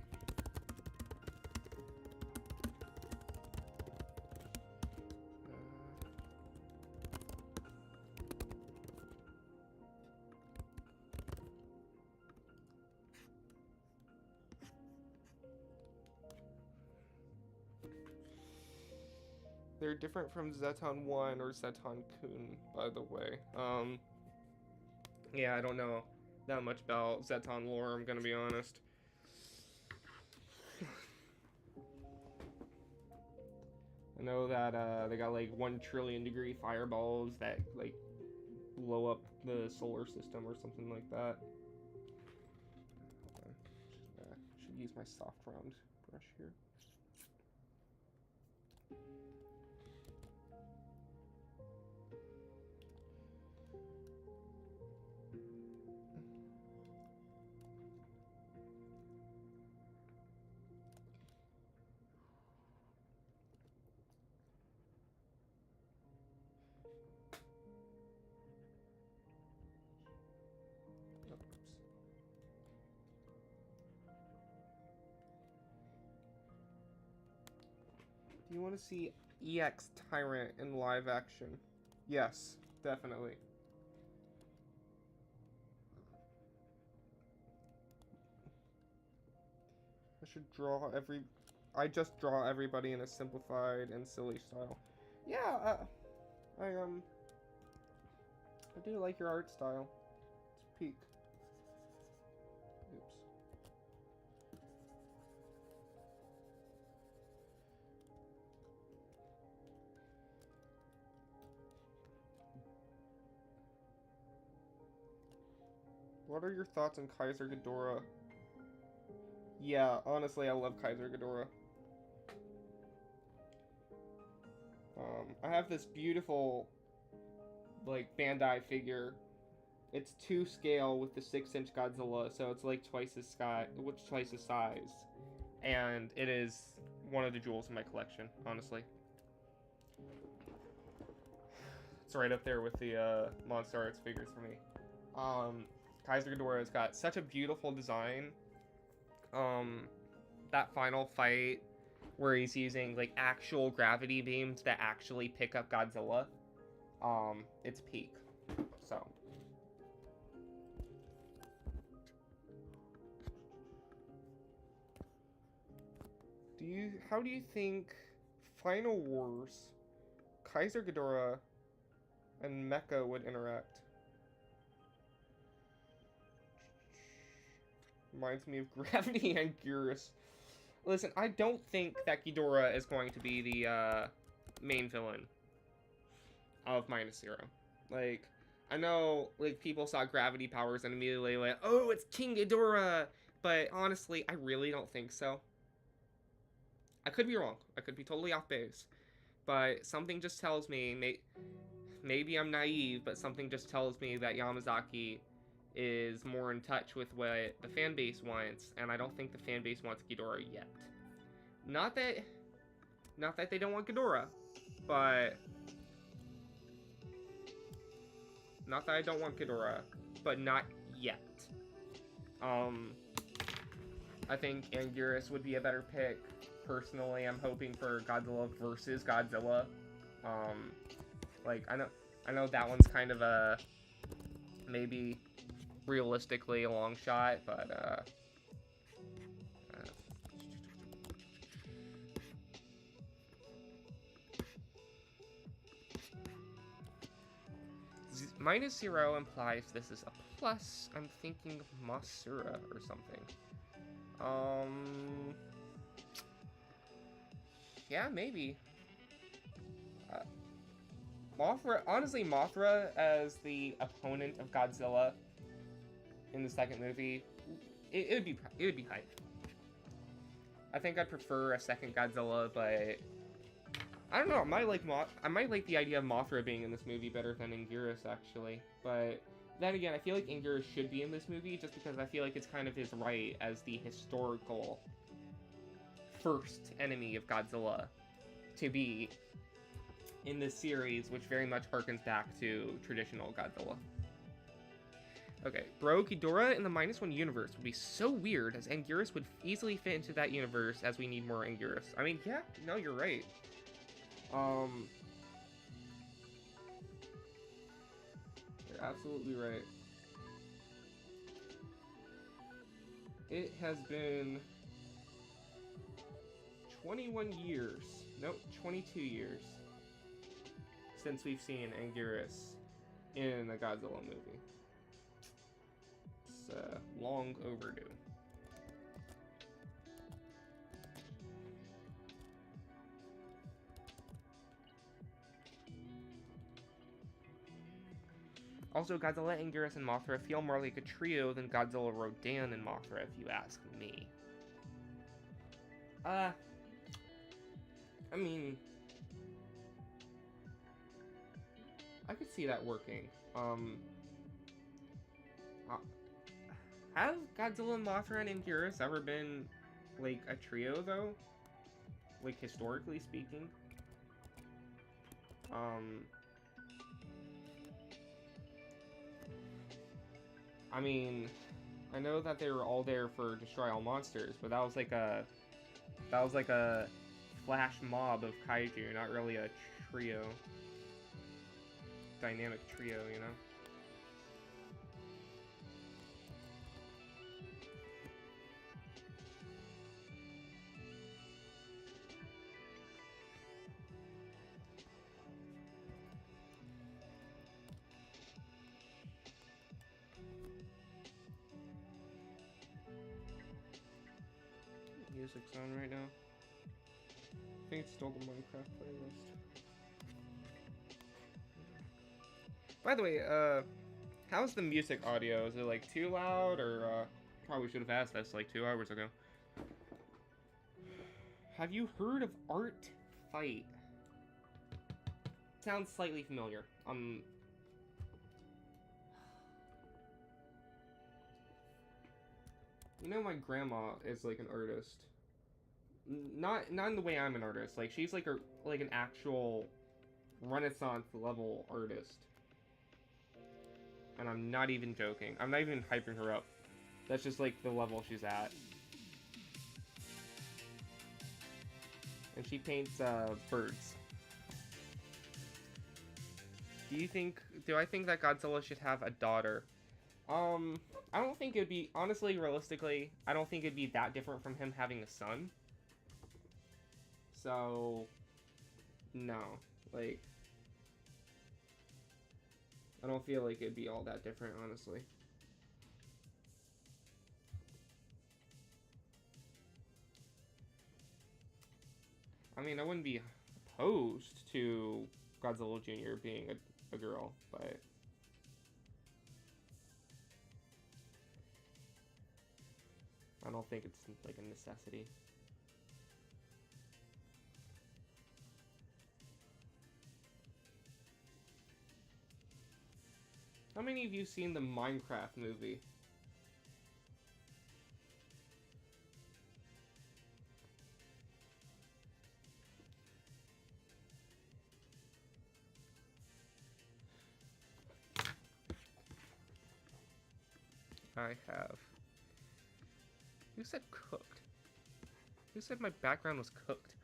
They're different from Zeton 1 or Zeton Kun, by the way. Yeah, I don't know that much about Zeton lore, I'm gonna be honest. I know that they got like 1 trillion degree fireballs that like blow up the solar system or something like that. Should use my soft round brush here. Do you want to see EX Tyrant in live action? Yes, definitely. I just draw everybody in a simplified and silly style. Yeah, I do like your art style. It's peak. Oops. What are your thoughts on Kaiser Ghidorah? Yeah, honestly, I love Kaiser Ghidorah. I have this beautiful, like, Bandai figure. It's 2 scale with the 6-inch Godzilla, so it's like twice the size. And it is one of the jewels in my collection, honestly. It's right up there with the Monster Arts figures for me. Kaiser Ghidorah has got such a beautiful design. That final fight where he's using like actual gravity beams that actually pick up Godzilla, it's peak. So how do you think Final Wars, Kaiser Ghidorah, and Mecha would interact? Reminds me of Gravity and Gearus. listen, I don't think that Ghidorah is going to be the main villain of -0. Like, I know, like, people saw gravity powers and immediately went, oh, it's King Ghidorah! But honestly, I really don't think so. I could be wrong. I could be totally off base. But something just tells me, maybe I'm naive, but something just tells me that Yamazaki is more in touch with what the fan base wants, and I don't think the fan base wants Ghidorah yet. Not that they don't want Ghidorah, but not that I don't want Ghidorah, but not yet. I think Anguirus would be a better pick. Personally, I'm hoping for Godzilla versus Godzilla. Like, I know that one's kind of a maybe realistically a long shot, but -0 implies this is a plus. I'm thinking of Masura or something. Yeah, maybe. Mothra, honestly, Mothra as the opponent of Godzilla in the second movie, it would be hype. I think I'd prefer a second Godzilla, but I don't know. I might like the idea of Mothra being in this movie better than Anguirus, actually. But then again, I feel like Anguirus should be in this movie just because I feel like it's kind of his right as the historical first enemy of Godzilla to be in this series, which very much harkens back to traditional Godzilla. Okay, bro, Ghidorah in the -1 universe would be so weird, as Anguirus would easily fit into that universe, as we need more Anguirus. I mean, yeah, no, you're right. You're absolutely right. It has been 21 years, nope, 22 years since we've seen Anguirus in a Godzilla movie. It's long overdue. Also, Godzilla, Anguirus, and Mothra feel more like a trio than Godzilla, Rodan, and Mothra, if you ask me. I mean, I could see that working. Have Godzilla, Mothra, and Anguirus ever been, like, a trio, though? Like, historically speaking? I mean, I know that they were all there for Destroy All Monsters, but that was like a flash mob of kaiju, not really a trio. Dynamic trio, you know? Music's on right now. I think it's still the Minecraft playlist. By the way, how's the music audio? Is it like too loud, or probably should have asked this like 2 hours ago. Have you heard of Art Fight? Sounds slightly familiar. You know, my grandma is like an artist. Not in the way I'm an artist. Like, she's like an actual Renaissance level artist. And I'm not even joking. I'm not even hyping her up. That's just like the level she's at. And she paints birds. Do I think that Godzilla should have a daughter? I don't think it'd be, honestly, realistically, I don't think it'd be that different from him having a son. So, no. Like, I don't feel like it'd be all that different, honestly. I mean, I wouldn't be opposed to Godzilla Jr. being a girl, but I don't think it's like a necessity. How many of you seen the Minecraft movie? I have. Who said cooked? Who said my background was cooked?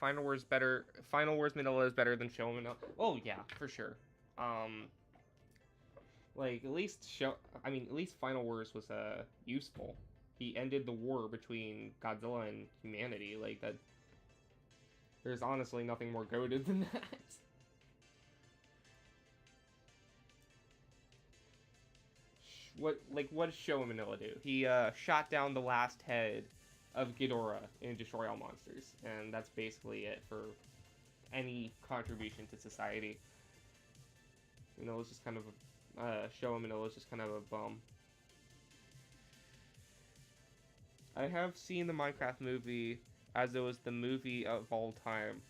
Final Wars better. Final Wars Manila is better than Show Manila. Oh yeah, for sure. Um, like at least show. I mean, at least Final Wars was useful. He ended the war between Godzilla and humanity. Like that. There's honestly nothing more goated than that. What does Showa Manila do? He shot down the last head of Ghidorah in Destroy All Monsters, and that's basically it for any contribution to society. You know, it's just kind of Showa Manila is just kind of a bum. I have seen the Minecraft movie as it was the movie of all time.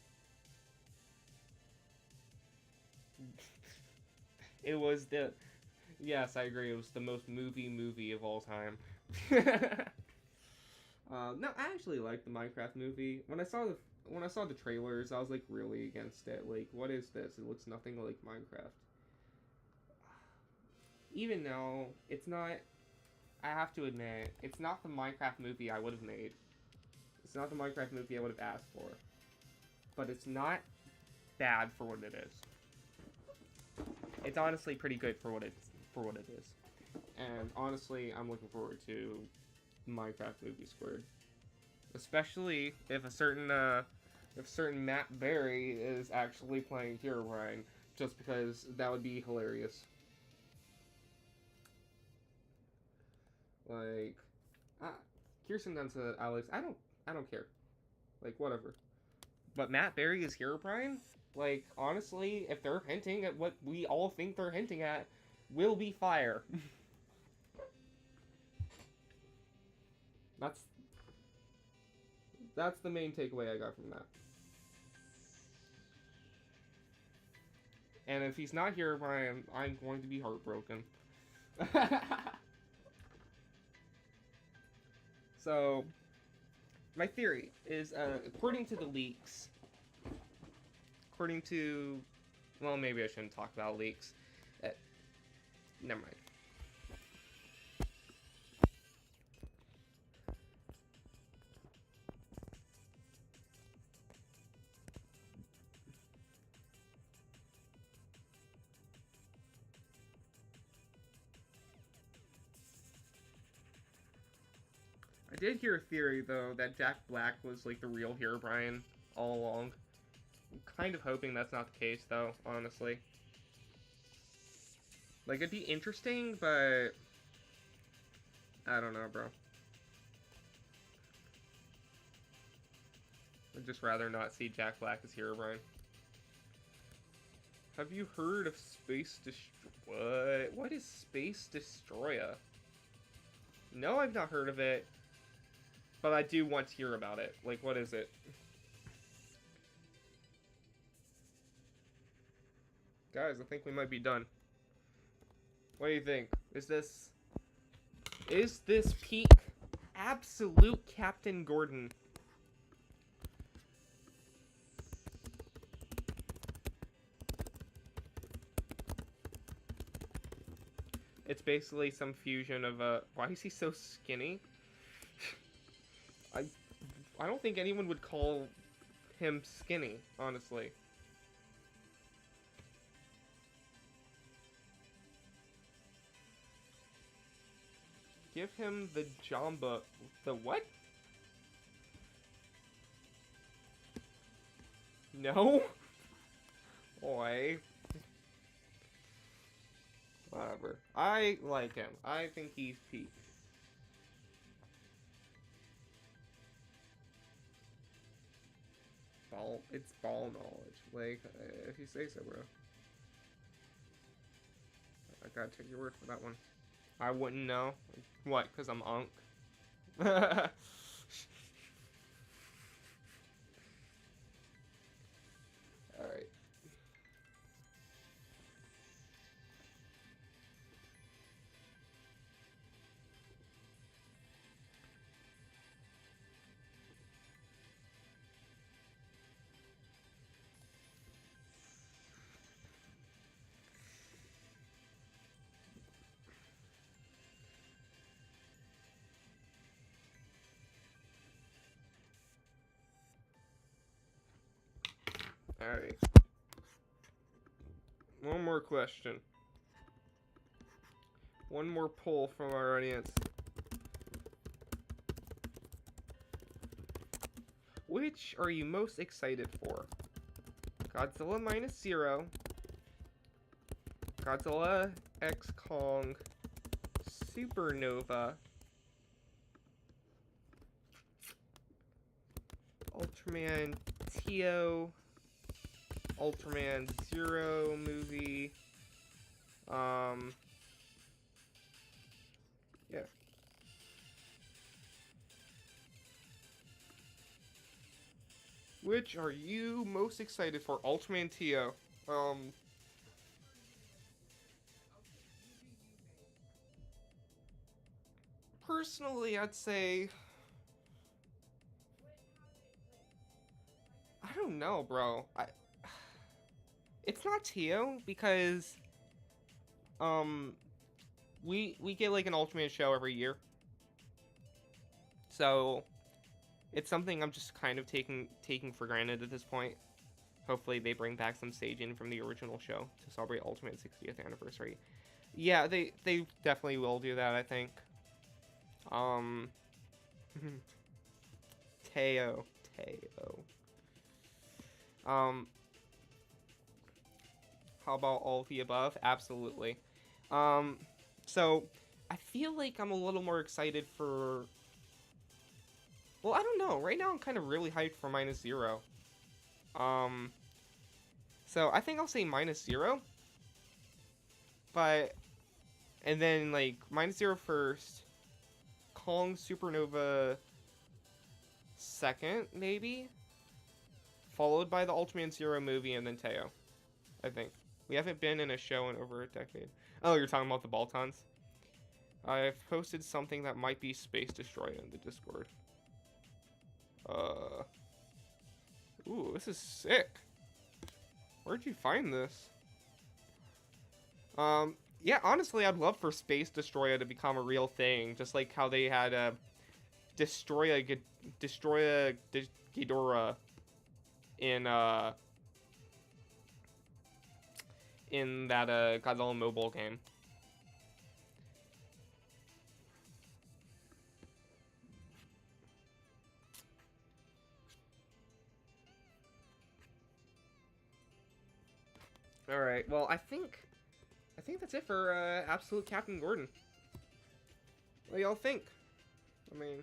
It was the Yes, I agree. It was the most movie of all time. No, I actually liked the Minecraft movie. When I saw the trailers, I was like really against it. Like, what is this? It looks nothing like Minecraft. Even though it's not, I have to admit, it's not the Minecraft movie I would have made. It's not the Minecraft movie I would have asked for. But it's not bad for what it is. It's honestly pretty good for what it is. And honestly, I'm looking forward to Minecraft movie squared, especially if a certain Matt Berry is actually playing Herobrine, just because that would be hilarious. Like, Kirsten Dunst, Alex, I don't care. Like, whatever. But Matt Berry is Herobrine? Like, honestly, if they're hinting at what we all think they're hinting at, will be fire. That's the main takeaway I got from that. And if he's not Herobrine, I'm going to be heartbroken. So, my theory is, according to the leaks, well, maybe I shouldn't talk about leaks. Never mind. I did hear a theory, though, that Jack Black was, like, the real Herobrine all along. I'm kind of hoping that's not the case, though, honestly. Like, it'd be interesting, but I don't know, bro. I'd just rather not see Jack Black as Herobrine. Have you heard of Space Destroyer? What is Space Destroyer? No, I've not heard of it. But I do want to hear about it. Like, what is it? Guys, I think we might be done. What do you think? Is this peak absolute Captain Gordon? It's basically some fusion of why is he so skinny? I don't think anyone would call him skinny, honestly. Give him the Jamba. The what? No? Oi. Whatever. I like him. I think he's peak. ball knowledge. Like, if you say so, bro. I gotta take your word for that one. I wouldn't know. What? Because I'm Unk. Alright. Alright. One more question. One more poll from our audience. Which are you most excited for? Godzilla Minus Zero, Godzilla X Kong Supernova, Ultraman Tio, Ultraman Zero movie, yeah. Which are you most excited for? Ultraman Tio. Personally, I'd say, I don't know, bro. It's not Tio because we get like an Ultraman show every year. So it's something I'm just kind of taking for granted at this point. Hopefully they bring back some Seijin from the original show to celebrate Ultraman's 60th anniversary. Yeah, they definitely will do that, I think. Teo. How about all of the above? Absolutely. So I feel like I'm a little more excited for... Well, I don't know. Right now I'm kind of really hyped for Minus Zero. So I think I'll say Minus Zero. But... And then, like, Minus Zero first. Kong Supernova second, maybe? Followed by the Ultraman Zero movie and then Teo. I think. We haven't been in a show in over a decade. Oh, you're talking about the Baltons? I've posted something that might be Space Destroyer in the Discord. Ooh, this is sick. Where'd you find this? Yeah, honestly, I'd love for Space Destroyer to become a real thing. Just like how they had, Destroyer Ghidorah in that, Godzilla mobile game. Alright, well, I think that's it for, Absolute Captain Gordon. What do y'all think? I mean...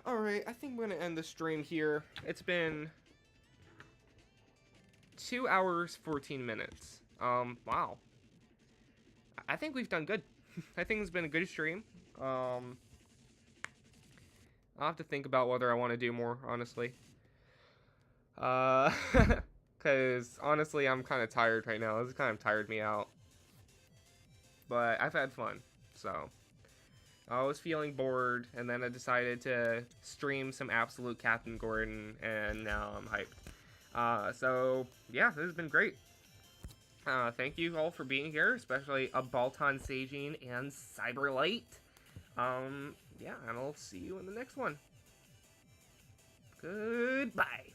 Alright, I think we're gonna end the stream here. It's been 2 hours, 14 minutes. Wow. I think we've done good. I think it's been a good stream. I'll have to think about whether I want to do more, honestly. Because, honestly, I'm kind of tired right now. This kind of tired me out. But I've had fun, so... I was feeling bored, and then I decided to stream some Absolute Captain Gordon, and now I'm hyped. So, yeah, this has been great. Thank you all for being here, especially a Balton Seijin and Cyberlight. Yeah, and I'll see you in the next one. Goodbye.